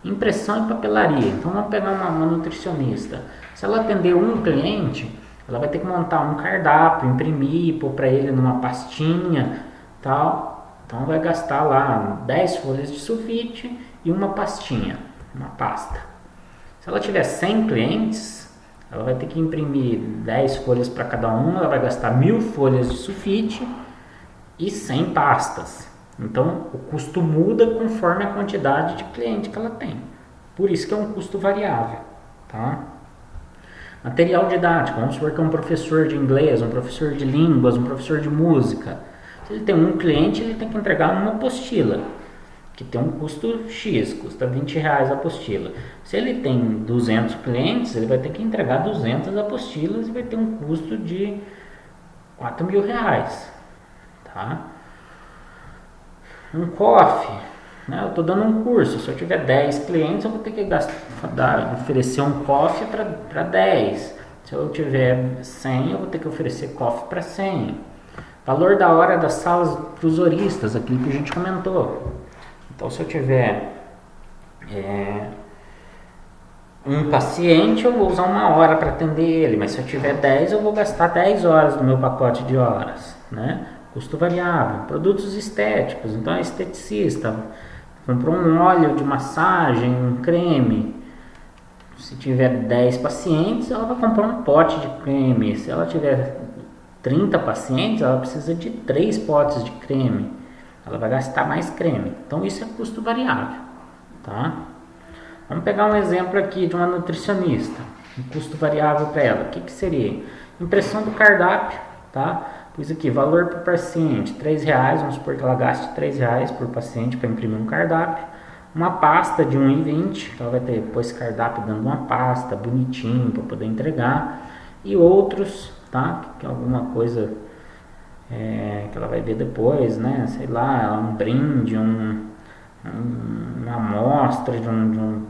impressão e papelaria. Então vamos pegar uma nutricionista. Se ela atender um cliente, ela vai ter que montar um cardápio, imprimir, pôr para ele numa pastinha, tal. Então vai gastar lá 10 folhas de sulfite e uma pastinha, uma pasta. Se ela tiver 100 clientes, ela vai ter que imprimir 10 folhas para cada um, ela vai gastar 1.000 folhas de sulfite e 100 pastas. Então, o custo muda conforme a quantidade de cliente que ela tem, Por isso que é um custo variável, tá? Material didático, vamos supor que é um professor de inglês, um professor de línguas, um professor de música. Se ele tem um cliente, ele tem que entregar uma apostila, que tem um custo X, custa R$20 a apostila. Se ele tem 200 clientes, ele vai ter que entregar 200 apostilas e vai ter um custo de R$4.000, tá? Um coffee, né? Eu estou dando um curso, se eu tiver 10 clientes, eu vou ter que oferecer um coffee para 10. Se eu tiver 100, eu vou ter que oferecer coffee para 100. Valor da hora das salas para os horistas, aquilo que a gente comentou. Então, se eu tiver um paciente, eu vou usar 1 hora para atender ele, mas se eu tiver 10, eu vou gastar 10 horas do meu pacote de horas, né? Custo variável. Produtos estéticos, então é esteticista, comprou um óleo de massagem, um creme. Se tiver 10 pacientes, ela vai comprar um pote de creme. Se ela tiver 30 pacientes, ela precisa de 3 potes de creme. Ela vai gastar mais creme. Então isso é custo variável, tá? Vamos pegar um exemplo aqui de uma nutricionista. Um custo variável para ela. O que seria? Impressão do cardápio, tá? Pus aqui, valor por paciente, R$3. Vamos supor que ela gaste R$3 por paciente para imprimir um cardápio. Uma pasta de R$1,20, ela vai ter depois esse cardápio dando uma pasta bonitinho para poder entregar. E outros, tá? Que é alguma coisa que ela vai ver depois, né? Sei lá, um brinde, uma amostra de uma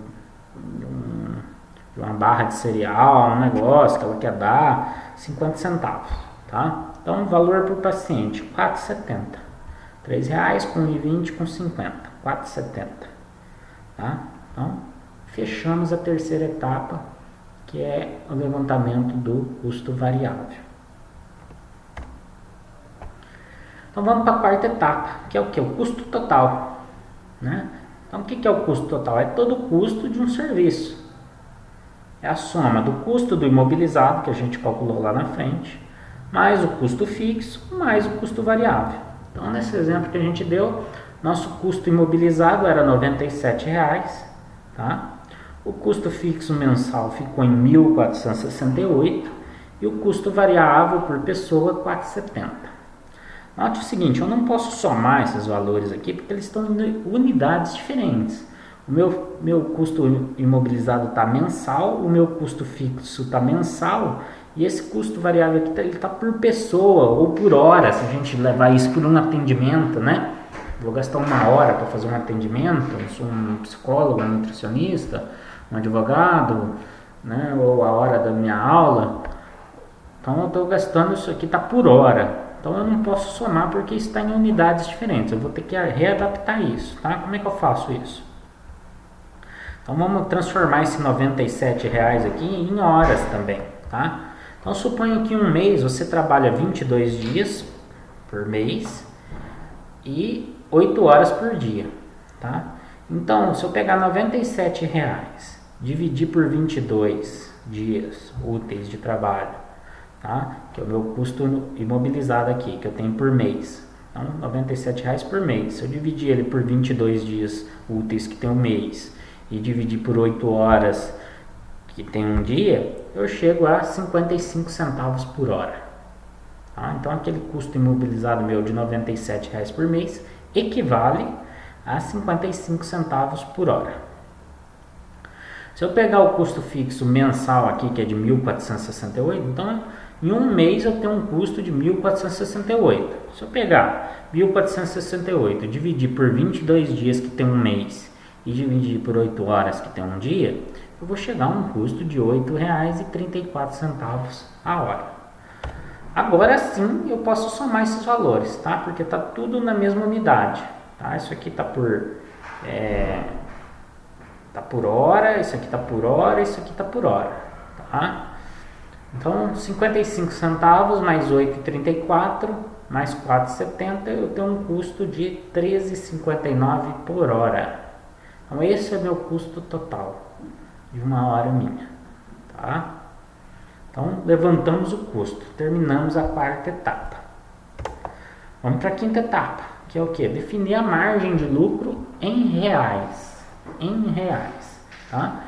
barra de cereal, um negócio que ela quer dar, 50 centavos, tá? Então, valor por paciente, R$4,70. R$3 com R$1,20 com 50, R$4,70, tá? Então, fechamos a terceira etapa, que é o levantamento do custo variável. Então, vamos para a quarta etapa, que é o que? O custo total, né? Então, o que é o custo total? É todo o custo de um serviço. É a soma do custo do imobilizado, que a gente calculou lá na frente, mais o custo fixo, mais o custo variável. Então, nesse exemplo que a gente deu, nosso custo imobilizado era R$97, tá? O custo fixo mensal ficou em 1.468 e o custo variável por pessoa, R$4,70. Note o seguinte, eu não posso somar esses valores aqui porque eles estão em unidades diferentes. O meu custo imobilizado está mensal, o meu custo fixo está mensal e esse custo variável aqui está por pessoa ou por hora, se a gente levar isso por um atendimento, né? Vou gastar 1 hora para fazer um atendimento, eu sou um psicólogo, um nutricionista, um advogado, né? Ou a hora da minha aula. Então eu estou gastando isso aqui, está por hora. Então eu não posso somar porque está em unidades diferentes. Eu vou ter que readaptar isso, tá? Como é que eu faço isso? Então vamos transformar esse R$97 aqui em horas também, tá? Então suponho que um mês você trabalha 22 dias por mês e 8 horas por dia, tá? Então se eu pegar R$97, dividir por 22 dias úteis de trabalho, tá? Que é o meu custo imobilizado aqui, que eu tenho por mês. Então, R$97 por mês. Se eu dividir ele por 22 dias úteis que tem um mês e dividir por 8 horas que tem um dia, eu chego a 55 centavos por hora. Tá? Então, aquele custo imobilizado meu de R$97 por mês equivale a 55 centavos por hora. Se eu pegar o custo fixo mensal aqui, que é de 1.468, então em um mês eu tenho um custo de 1.468. Se eu pegar 1.468 e dividir por 22 dias que tem um mês e dividir por 8 horas que tem um dia, eu vou chegar a um custo de R$ 8,34 a hora. Agora sim eu posso somar esses valores, tá? Porque está tudo na mesma unidade, tá? Isso aqui está por hora, isso aqui está por hora, isso aqui está por hora, tá? Então, 55 centavos mais 8,34 mais 4,70, eu tenho um custo de R$ 13,59 por hora. Então, esse é meu custo total de 1 hora minha, tá? Então, levantamos o custo, terminamos a quarta etapa. Vamos para a quinta etapa, que é o quê? Definir a margem de lucro em reais. Em reais. tá?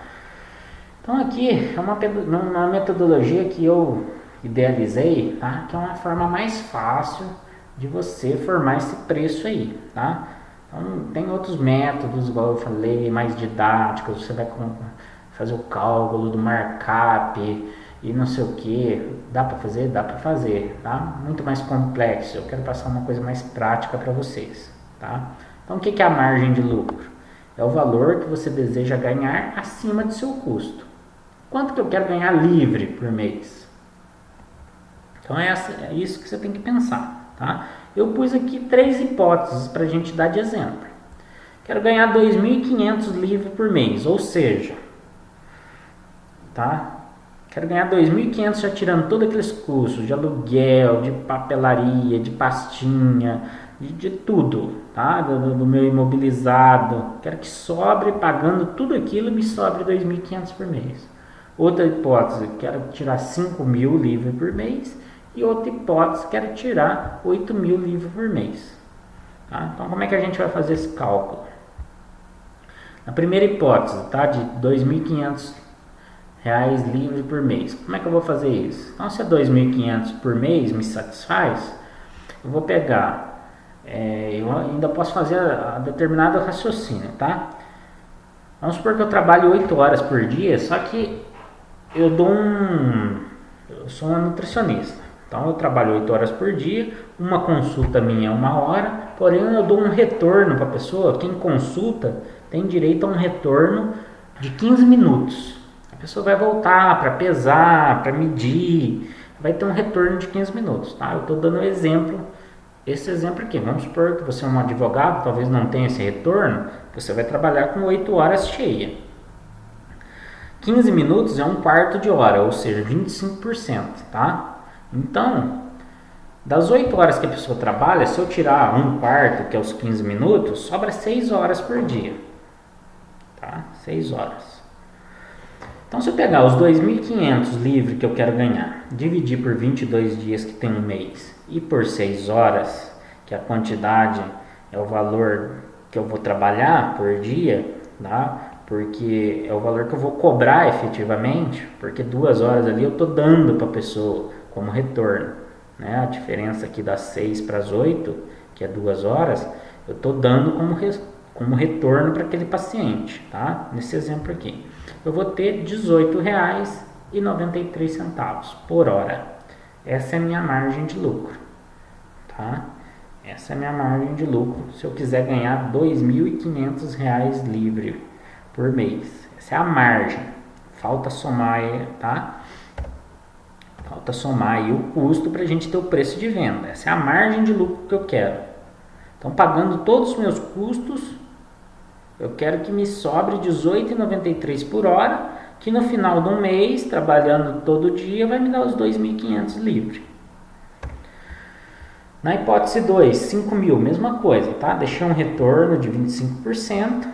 Então aqui é uma metodologia que eu idealizei, tá? Que é uma forma mais fácil de você formar esse preço aí, tá? Então tem outros métodos, igual eu falei, mais didáticos, você vai fazer o cálculo do markup e não sei o que, dá para fazer, tá? Muito mais complexo, eu quero passar uma coisa mais prática para vocês, tá? Então o que é a margem de lucro? É o valor que você deseja ganhar acima do seu custo. Quanto que eu quero ganhar livre por mês? Então é isso que você tem que pensar, tá? Eu pus aqui 3 hipóteses para a gente dar de exemplo. Quero ganhar 2.500 livre por mês, ou seja, tá? Quero ganhar 2.500 já tirando todos aqueles custos de aluguel, de papelaria, de pastinha, de tudo, tá? Do meu imobilizado. Quero que sobre, pagando tudo aquilo, me sobre 2.500 por mês. Outra hipótese, quero tirar 5.000 livre por mês. E outra hipótese, quero tirar 8.000 livre por mês. Tá? Então, como é que a gente vai fazer esse cálculo? Na primeira hipótese, tá? De 2.500 reais livre por mês. Como é que eu vou fazer isso? Então, se é 2.500 por mês me satisfaz, eu vou pegar, eu ainda posso fazer a determinado raciocínio, tá? Vamos supor que eu trabalho 8 horas por dia, só que eu sou um nutricionista. Então eu trabalho 8 horas por dia, uma consulta minha é 1 hora, porém eu dou um retorno para a pessoa. Quem consulta tem direito a um retorno de 15 minutos. A pessoa vai voltar para pesar, para medir, vai ter um retorno de 15 minutos. Tá? Eu estou dando esse exemplo aqui. Vamos supor que você é um advogado, talvez não tenha esse retorno, você vai trabalhar com 8 horas cheia. 15 minutos é 1/4 de hora, ou seja, 25%, tá? Então, das 8 horas que a pessoa trabalha, se eu tirar 1/4, que é os 15 minutos, sobra 6 horas por dia, tá? 6 horas. Então, se eu pegar os 2.500 livre que eu quero ganhar, dividir por 22 dias que tem um mês, e por 6 horas, que a quantidade é o valor que eu vou trabalhar por dia, tá? Porque é o valor que eu vou cobrar efetivamente, porque 2 horas ali eu estou dando para a pessoa como retorno, né? A diferença aqui das 6 para as 8, que é 2 horas, eu estou dando como retorno para aquele paciente, tá? Nesse exemplo aqui, eu vou ter R$ 18,93 por hora. Essa é a minha margem de lucro, tá? Essa é a minha margem de lucro se eu quiser ganhar R$ 2.500 livre por mês. Essa é a margem. Falta somar, tá? Falta somar aí o custo para a gente ter o preço de venda. Essa é a margem de lucro que eu quero. Então, pagando todos os meus custos, eu quero que me sobre R$ 18,93 por hora, que no final do mês, trabalhando todo dia, vai me dar os 2.500 livre. Na hipótese 2, 5.000, mesma coisa, tá? Deixei um retorno de 25%.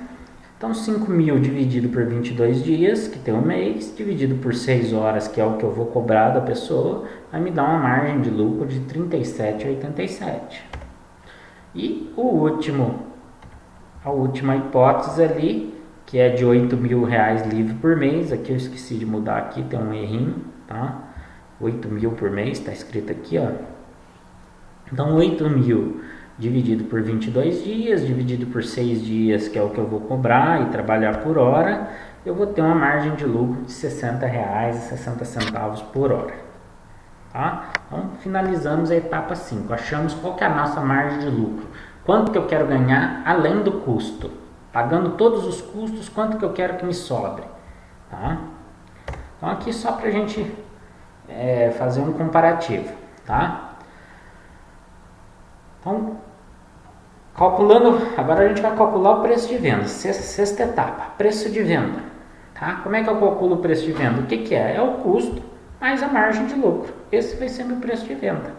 Então, 5.000 dividido por 22 dias, que tem um mês, dividido por 6 horas, que é o que eu vou cobrar da pessoa, vai me dar uma margem de lucro de R$ 37,87. E a última hipótese ali, que é de R$ 8.000 livre por mês, aqui eu esqueci de mudar aqui, tem um errinho, tá? 8.000 por mês, está escrito aqui, ó. Então, 8.000 dividido por 22 dias, dividido por 6 dias, que é o que eu vou cobrar e trabalhar por hora, eu vou ter uma margem de lucro de R$ 60,60 por hora. Tá? Então, finalizamos a etapa 5. Achamos qual que é a nossa margem de lucro. Quanto que eu quero ganhar além do custo. Pagando todos os custos, quanto que eu quero que me sobre. Tá? Então, aqui só para a gente fazer um comparativo. Tá? Então, agora a gente vai calcular o preço de venda. Sexta etapa, preço de venda. Tá? Como é que eu calculo o preço de venda? O que é? É o custo mais a margem de lucro. Esse vai ser meu preço de venda.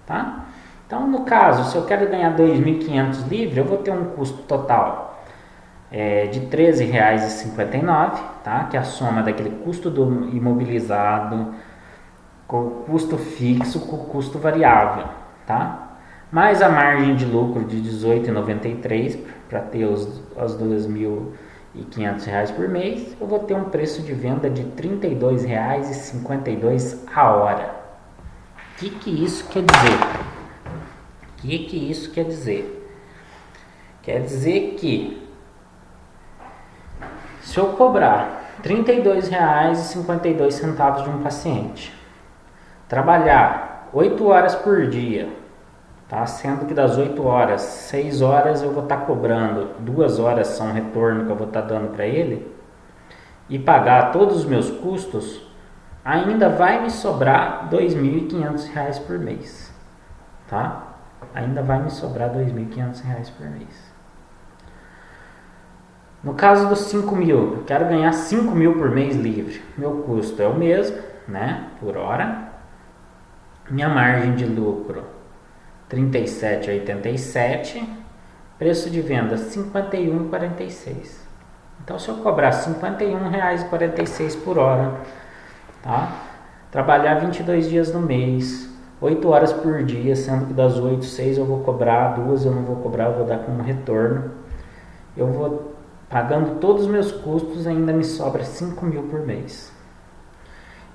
Tá? Então, no caso, se eu quero ganhar 2.500 livre, eu vou ter um custo total de R$ 13,59, tá? Que é a soma daquele custo do imobilizado com o custo fixo com o custo variável. Tá? Mais a margem de lucro de R$ 18,93 para ter os 2.500 R$ 500 por mês, eu vou ter um preço de venda de R$ 32,52 a hora. O que isso quer dizer? O que isso quer dizer? Quer dizer que se eu cobrar R$ 32,52 de um paciente, trabalhar 8 horas por dia, tá? Sendo que das 8 horas, 6 horas eu vou estar cobrando, 2 horas são retorno que eu vou estar dando para ele, e pagar todos os meus custos, ainda vai me sobrar R$ 2.500 por mês, tá? Ainda vai me sobrar R$ 2.500 por mês. No caso dos 5.000, eu quero ganhar 5.000 por mês livre. Meu custo é o mesmo, né? Por hora. Minha margem de lucro, R$ 37,87. Preço de venda, R$ 51,46. Então, se eu cobrar R$ 51,46 por hora, tá? Trabalhar 22 dias no mês, 8 horas por dia, sendo que das 8, 6 eu vou cobrar, 2 eu não vou cobrar, eu vou dar como retorno. Eu vou pagando todos os meus custos, ainda me sobra 5.000 por mês.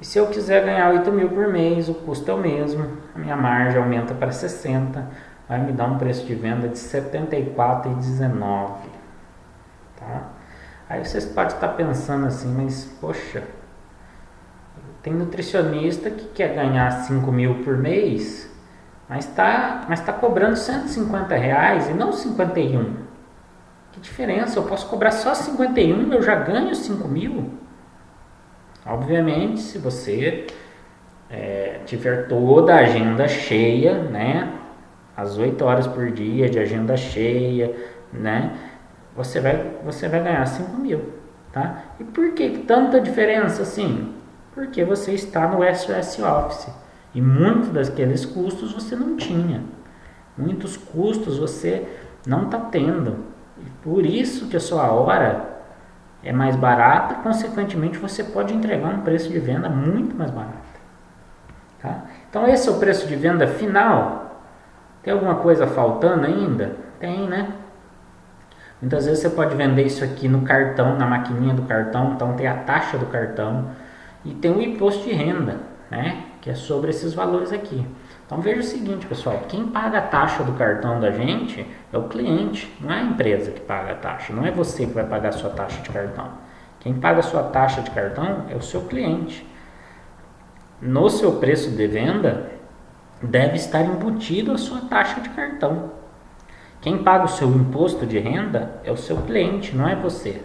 E se eu quiser ganhar 8.000 por mês, o custo é o mesmo, a minha margem aumenta para 60, vai me dar um preço de venda de R$ 74,19. Tá? Aí vocês podem estar pensando assim, mas poxa, tem nutricionista que quer ganhar 5.000 por mês, mas tá cobrando R$ 150 e não 51. Que diferença? Eu posso cobrar só 51, eu já ganho 5.000? Obviamente, se você tiver toda a agenda cheia, né? As 8 horas por dia de agenda cheia, né? Você vai ganhar 5.000, tá? E por que tanta diferença assim? Porque você está no SOS Office e muitos daqueles custos você não tinha. Muitos custos você não está tendo. Por isso que a sua hora é mais barata, consequentemente você pode entregar um preço de venda muito mais barato. Tá? Então esse é o preço de venda final. Tem alguma coisa faltando ainda? Tem, né? Muitas vezes você pode vender isso aqui no cartão, na maquininha do cartão, então tem a taxa do cartão e tem o imposto de renda, né? Que é sobre esses valores aqui. Então veja o seguinte, pessoal, quem paga a taxa do cartão da gente é o cliente, não é a empresa que paga a taxa, não é você que vai pagar a sua taxa de cartão. Quem paga a sua taxa de cartão é o seu cliente. No seu preço de venda deve estar embutido a sua taxa de cartão. Quem paga o seu imposto de renda é o seu cliente, não é você.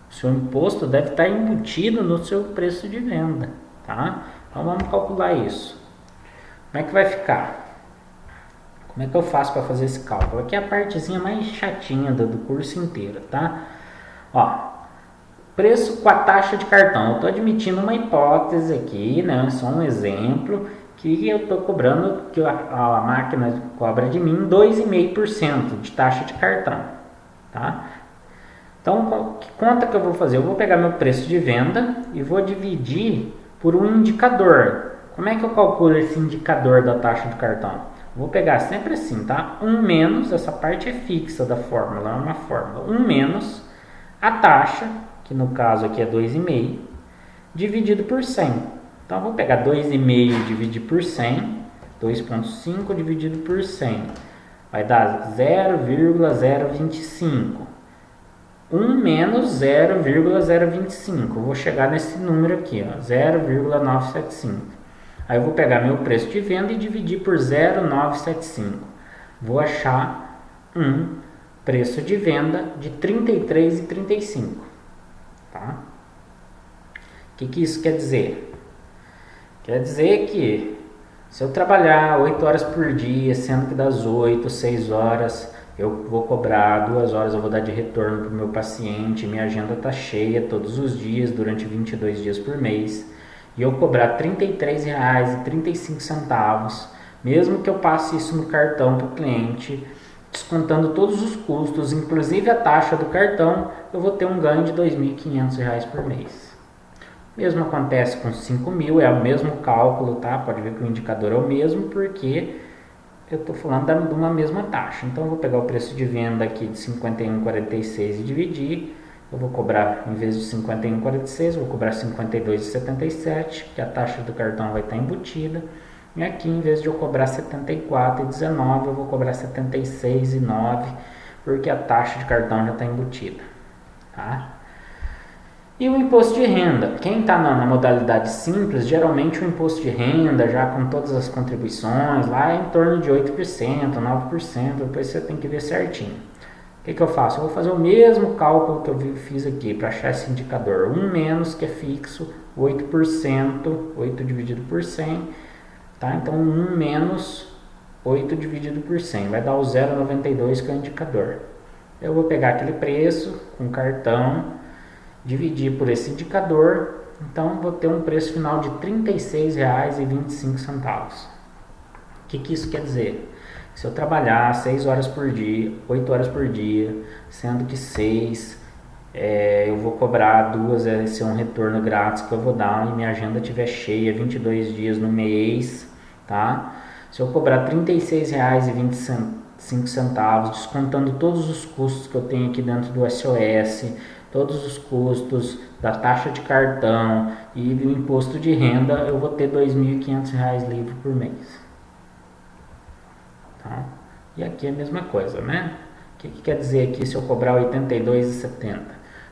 O seu imposto deve estar embutido no seu preço de venda, tá? Então vamos calcular isso. Como é que vai ficar? Como é que eu faço para fazer esse cálculo? Aqui é a partezinha mais chatinha do curso inteiro, tá? Ó, preço com a taxa de cartão. Eu estou admitindo uma hipótese aqui, né? Só um exemplo, que eu estou cobrando, que a máquina cobra de mim 2,5% de taxa de cartão, tá? Então, que conta que eu vou fazer? Eu vou pegar meu preço de venda e vou dividir por um indicador. Como é que eu calculo esse indicador da taxa de cartão? Vou pegar sempre assim, tá? 1 menos, essa parte é fixa da fórmula, é uma fórmula. 1 menos a taxa, que no caso aqui é 2,5, dividido por 100. Então, eu vou pegar 2,5 dividido por 100, 2,5 dividido por 100. Vai dar 0,025. 1 menos 0,025. Eu vou chegar nesse número aqui, ó, 0,975. Aí eu vou pegar meu preço de venda e dividir por 0,975. Vou achar um preço de venda de R$ 33,35. Tá? O que isso quer dizer? Quer dizer que se eu trabalhar 8 horas por dia, sendo que das 8, 6 horas eu vou cobrar, 2 horas eu vou dar de retorno para o meu paciente, minha agenda está cheia todos os dias, durante 22 dias por mês, e eu cobrar R$ 33,35, mesmo que eu passe isso no cartão para o cliente, descontando todos os custos, inclusive a taxa do cartão, eu vou ter um ganho de R$ 2.500 por mês. Mesmo acontece com 5.000, é o mesmo cálculo, tá? Pode ver que o indicador é o mesmo, porque eu estou falando de uma mesma taxa. Então, eu vou pegar o preço de venda aqui de 51,46 e dividir, eu vou cobrar, em vez de 51,46, eu vou cobrar 52,77, que a taxa do cartão vai estar embutida. E aqui, em vez de eu cobrar 74,19, eu vou cobrar 76,9, porque a taxa de cartão já está embutida. Tá? E o imposto de renda, quem está na modalidade simples, geralmente o imposto de renda, já com todas as contribuições, lá é em torno de 8%, 9%, depois você tem que ver certinho. O que eu faço? Eu vou fazer o mesmo cálculo que eu fiz aqui, para achar esse indicador. 1 menos, que é fixo, 8%, 8 dividido por 100, tá? Então 1 menos 8 dividido por 100, vai dar o 0,92, que é o indicador. Eu vou pegar aquele preço com cartão, dividir por esse indicador, então vou ter um preço final de R$ 36,25. O que isso quer dizer? Se eu trabalhar 6 horas por dia, 8 horas por dia, sendo que 6 eu vou cobrar 2, esse é um retorno grátis que eu vou dar e minha agenda estiver cheia, 22 dias no mês, tá? Se eu cobrar R$ 36,25, descontando todos os custos que eu tenho aqui dentro do SOS, todos os custos da taxa de cartão e do imposto de renda, eu vou ter R$ 2.500 livre por mês. Tá? E aqui é a mesma coisa, né? O que quer dizer aqui se eu cobrar R$ 82,70?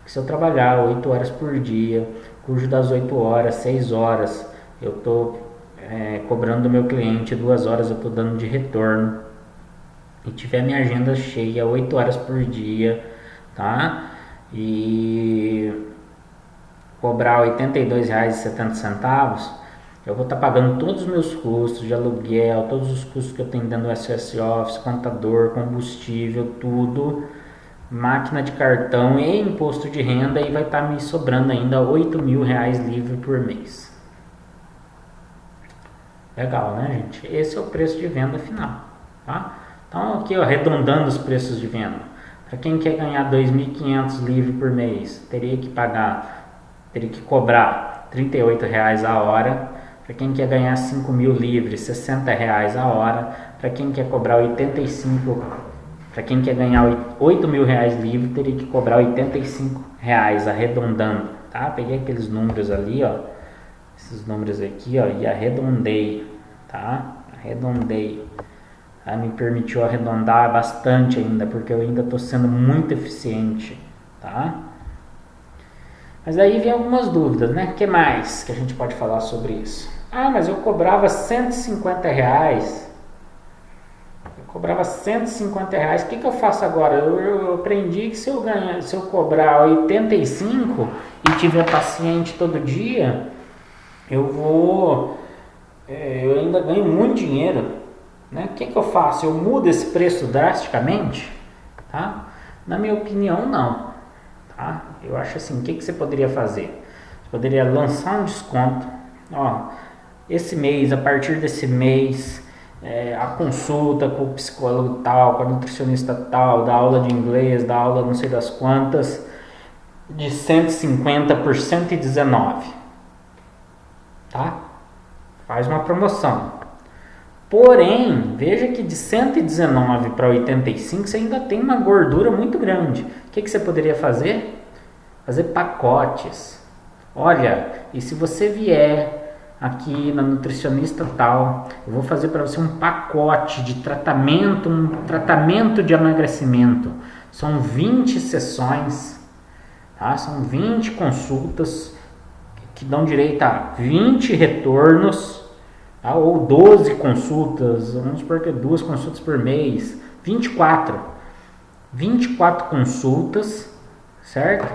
Que se eu trabalhar 8 horas por dia, cujo das 8 horas, 6 horas, eu estou cobrando do meu cliente, 2 horas eu estou dando de retorno, e tiver minha agenda cheia 8 horas por dia, tá? E cobrar R$ 82,70, eu vou estar pagando todos os meus custos de aluguel, todos os custos que eu tenho dentro do SOS Office, contador, combustível, tudo, máquina de cartão e imposto de renda, e vai estar me sobrando ainda R$ 8.000 livre por mês. Legal, né, gente? Esse é o preço de venda final, tá? Então aqui, ó, arredondando os preços de venda. Para quem quer ganhar R$ 2.500 livre por mês, teria que cobrar R$ 38,00 a hora. Para quem quer ganhar 5.000 livres, R$ 60,00 a hora. Para quem quer cobrar 85, para quem quer ganhar R$ 8.000 livre, teria que cobrar R$ 85,00, arredondando, tá? Peguei aqueles números ali, ó, esses números aqui, ó, e arredondei, tá? Arredondei. Me permitiu arredondar bastante ainda, porque eu ainda estou sendo muito eficiente, tá? Mas aí vem algumas dúvidas, né? O que mais que a gente pode falar sobre isso? Mas eu cobrava R$ 150,00. Eu cobrava R$ 150,00. O que eu faço agora? Eu aprendi que se eu cobrar 85 e tiver paciente todo dia, eu ainda ganho muito dinheiro. Né? O que eu faço? Eu mudo esse preço drasticamente? Tá? Na minha opinião, não. Tá? Eu acho assim, o que você poderia fazer? Você poderia lançar um desconto. Ó, esse mês, a partir desse mês, a consulta com o psicólogo tal, com a nutricionista tal, da aula de inglês, da aula não sei das quantas, de 150 por 119. Tá? Faz uma promoção. Porém, veja que de 119 para 85 você ainda tem uma gordura muito grande. O que você poderia fazer? Fazer pacotes. Olha, e se você vier aqui na nutricionista tal, eu vou fazer para você um pacote de tratamento, um tratamento de emagrecimento. São 20 sessões, tá? São 20 consultas que dão direito a 20 retornos. Ou 12 consultas, vamos supor que 2 consultas por mês, 24 consultas, certo?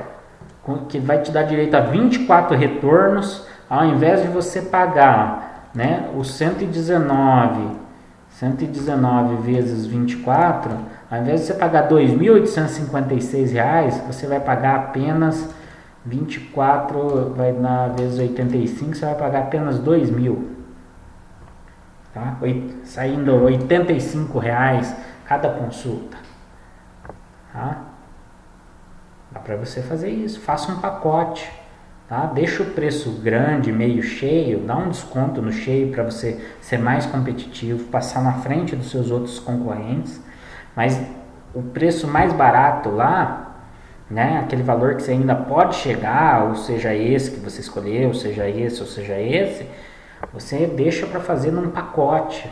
Que vai te dar direito a 24 retornos, ao invés de você pagar, né, os 119 vezes 24, ao invés de você pagar R$ 2.856, você vai pagar apenas 24, vai na vezes 85, você vai pagar apenas R$ 2.000. Tá? Saindo R$ 85,00 cada consulta. Tá? Dá para você fazer isso. Faça um pacote. Tá? Deixa o preço grande, meio cheio. Dá um desconto no cheio para você ser mais competitivo. Passar na frente dos seus outros concorrentes. Mas o preço mais barato lá, né, aquele valor que você ainda pode chegar, ou seja esse que você escolheu, ou seja esse, você deixa para fazer num pacote,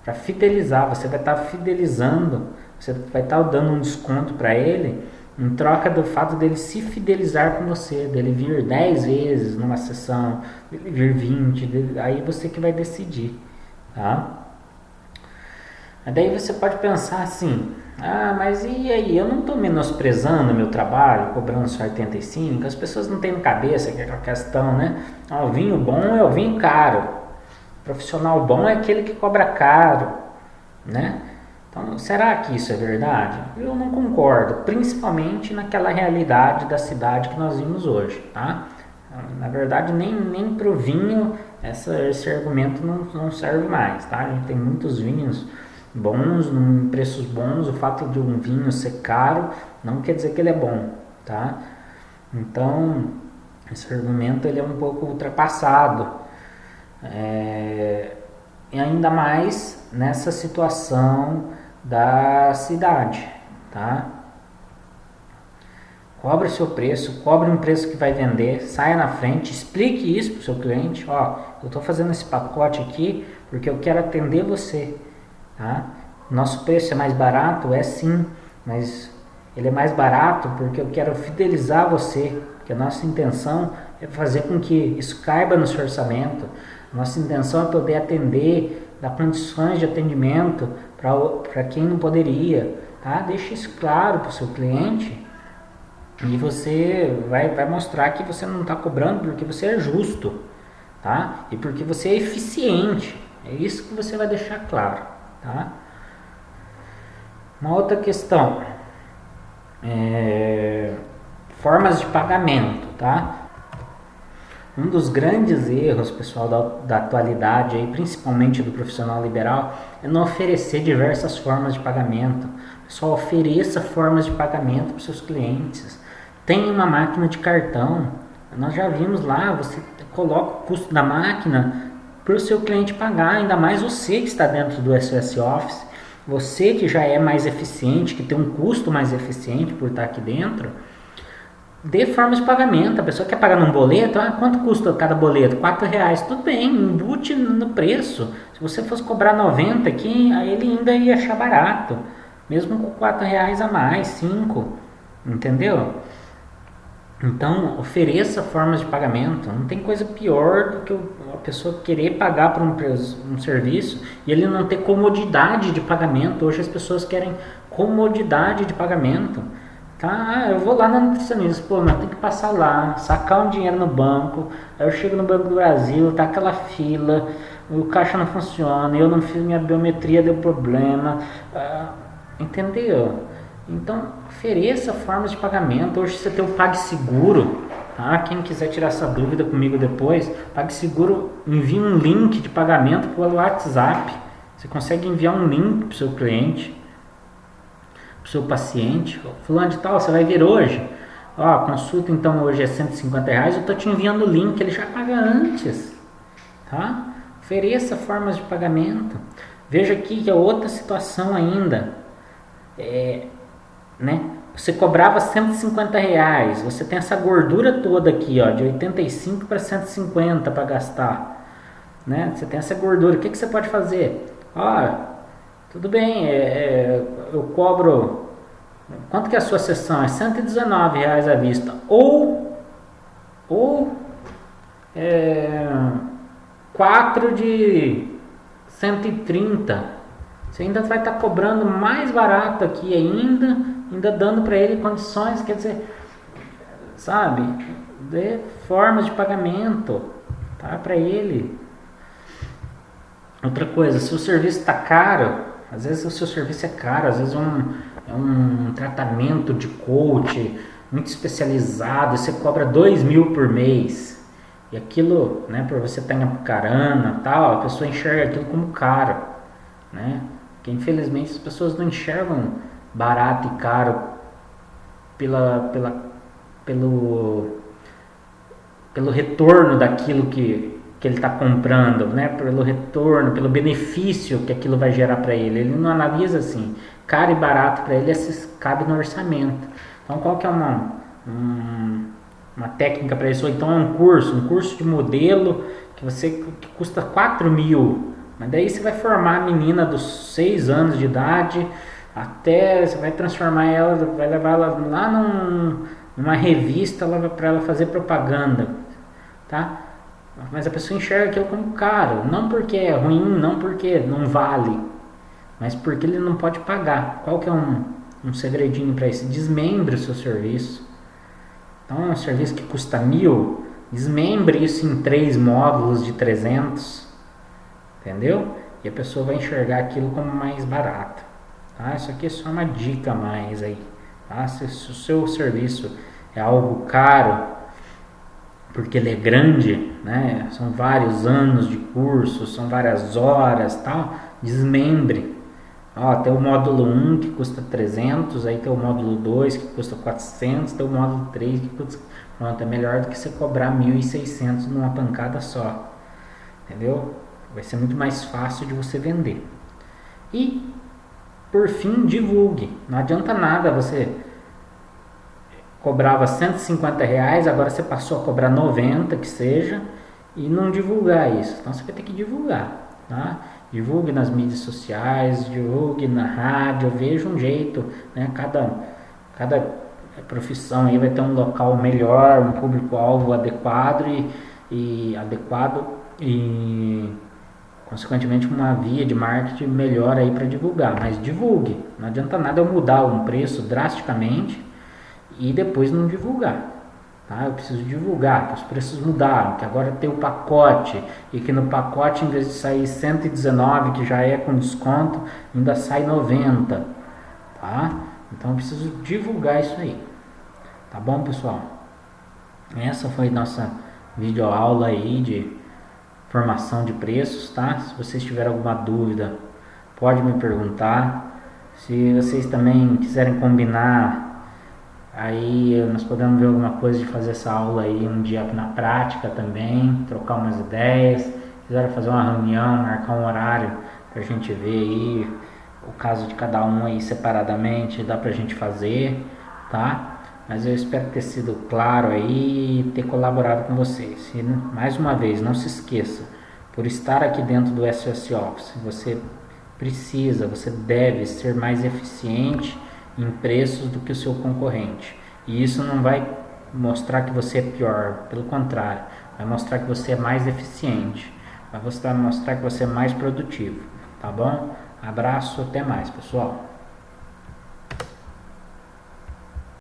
para fidelizar. Você vai estar fidelizando, você vai estar dando um desconto para ele, em troca do fato dele se fidelizar com você, dele vir 10 vezes numa sessão, dele vir 20, aí você que vai decidir, tá? Daí você pode pensar assim, mas e aí, eu não estou menosprezando o meu trabalho, cobrando só 85, as pessoas não têm na cabeça que é a questão, né? O vinho bom é o vinho caro, o profissional bom é aquele que cobra caro, né? Então, será que isso é verdade? Eu não concordo, principalmente naquela realidade da cidade que nós vimos hoje, tá? Na verdade, nem para o vinho esse argumento não serve mais, tá? A gente tem muitos vinhos bons, em preços bons. O fato de um vinho ser caro não quer dizer que ele é bom, tá? Então, esse argumento ele é um pouco ultrapassado. E ainda mais nessa situação da cidade, tá? Cobre o seu preço, cobre um preço que vai vender, saia na frente, explique isso para o seu cliente. Eu estou fazendo esse pacote aqui porque eu quero atender você, tá? Nosso preço é mais barato? É sim, mas ele é mais barato porque eu quero fidelizar você, porque a nossa intenção é fazer com que isso caiba no seu orçamento. Nossa intenção é poder atender, dar condições de atendimento para quem não poderia, tá? Deixe isso claro para o seu cliente e você vai mostrar que você não está cobrando porque você é justo, tá? E porque você é eficiente. É isso que você vai deixar claro, tá? Uma outra questão, formas de pagamento, tá? Um dos grandes erros, pessoal, da atualidade, aí, principalmente do profissional liberal, é não oferecer diversas formas de pagamento. Pessoal, ofereça formas de pagamento para os seus clientes. Tem uma máquina de cartão, nós já vimos lá, você coloca o custo da máquina para o seu cliente pagar, ainda mais você que está dentro do SOS Office, você que já é mais eficiente, que tem um custo mais eficiente por estar aqui dentro, dê formas de pagamento. A pessoa quer pagar num boleto, quanto custa cada boleto? R$4, tudo bem, embute no preço. Se você fosse cobrar 90 aqui, aí ele ainda ia achar barato, mesmo com R$4 a mais, 5, entendeu? Então, ofereça formas de pagamento. Não tem coisa pior do que a pessoa querer pagar por um serviço e ele não ter comodidade de pagamento. Hoje as pessoas querem comodidade de pagamento. Tá? Eu vou lá na nutricionista, mas tem que passar lá, sacar um dinheiro no banco. Aí eu chego no Banco do Brasil, tá aquela fila, o caixa não funciona, eu não fiz minha biometria, deu problema. Entendeu? Então, ofereça formas de pagamento. Hoje você tem o PagSeguro, tá? Quem quiser tirar essa dúvida comigo depois, PagSeguro envia um link de pagamento pelo WhatsApp. Você consegue enviar um link para o seu cliente, para o seu paciente. Fulano de tal, você vai vir hoje. A consulta então hoje é R$150, eu estou te enviando o link, ele já paga antes, tá? Ofereça formas de pagamento. Veja aqui que é outra situação ainda. Você cobrava R$150, você tem essa gordura toda aqui, de 85 para 150 para gastar, né? Você tem essa gordura, o que você pode fazer? Tudo bem, eu cobro, quanto que é a sua sessão? É R$119 à vista, ou 4 de 130. Você ainda vai estar cobrando mais barato aqui ainda dando para ele condições, quer dizer, sabe, dê formas de pagamento, tá, para ele. Outra coisa, se o serviço está caro, às vezes o seu serviço é caro, às vezes é um tratamento de coach muito especializado, você cobra 2.000 por mês, e aquilo, né, por você estar em Apucarana, tal, a pessoa enxerga aquilo como caro, né? Porque infelizmente as pessoas não enxergam barato e caro pelo retorno daquilo que ele está comprando, né? Pelo retorno, pelo benefício que aquilo vai gerar para ele. Ele não analisa assim, caro e barato para ele, cabe no orçamento. Então qual que é uma técnica para isso, ou então um curso de modelo que custa 4.000, mas daí você vai formar a menina dos 6 anos de idade, até você vai transformar ela, vai levar ela lá numa revista para ela fazer propaganda, tá? Mas a pessoa enxerga aquilo como caro, não porque é ruim, não porque não vale, mas porque ele não pode pagar. Qual que é um segredinho para isso? Desmembre o seu serviço. Então, um serviço que custa 1.000, desmembre isso em 3 módulos de 300, entendeu? E a pessoa vai enxergar aquilo como mais barato. Tá? Isso aqui é só uma dica a mais aí. Tá? Se o seu serviço é algo caro, porque ele é grande, né? São vários anos de curso, são várias horas, tal, desmembre. Ó, tem o módulo 1 que custa 300, aí tem o módulo 2 que custa 400, tem o módulo 3 que custa... Pronto, é melhor do que você cobrar 1.600 numa pancada só. Entendeu? Vai ser muito mais fácil de você vender. E, por fim, divulgue. Não adianta nada você cobrava R$150, agora você passou a cobrar 90, que seja, e não divulgar isso. Então você vai ter que divulgar, tá? Divulgue nas mídias sociais, divulgue na rádio, veja um jeito, né? Cada profissão aí vai ter um local melhor, um público-alvo adequado e consequentemente uma via de marketing melhor aí para divulgar. Mas divulgue, não adianta nada eu mudar um preço drasticamente e depois não divulgar. Tá? Eu preciso divulgar que os preços mudaram, que agora tem o pacote e que no pacote, em vez de sair 119, que já é com desconto, ainda sai 90. Tá? Então eu preciso divulgar isso aí. Tá bom, pessoal? Essa foi nossa videoaula aí de formação de preços, tá? Se vocês tiverem alguma dúvida, pode me perguntar. Se vocês também quiserem combinar, aí nós podemos ver alguma coisa de fazer essa aula aí um dia na prática também, trocar umas ideias. Se quiserem fazer uma reunião, marcar um horário pra gente ver aí o caso de cada um aí separadamente, dá pra gente fazer, tá? Mas eu espero ter sido claro aí e ter colaborado com vocês. E mais uma vez, não se esqueça, por estar aqui dentro do SOS Office, você você deve ser mais eficiente em preços do que o seu concorrente. E isso não vai mostrar que você é pior, pelo contrário, vai mostrar que você é mais eficiente, vai mostrar que você é mais produtivo, tá bom? Abraço, até mais, pessoal.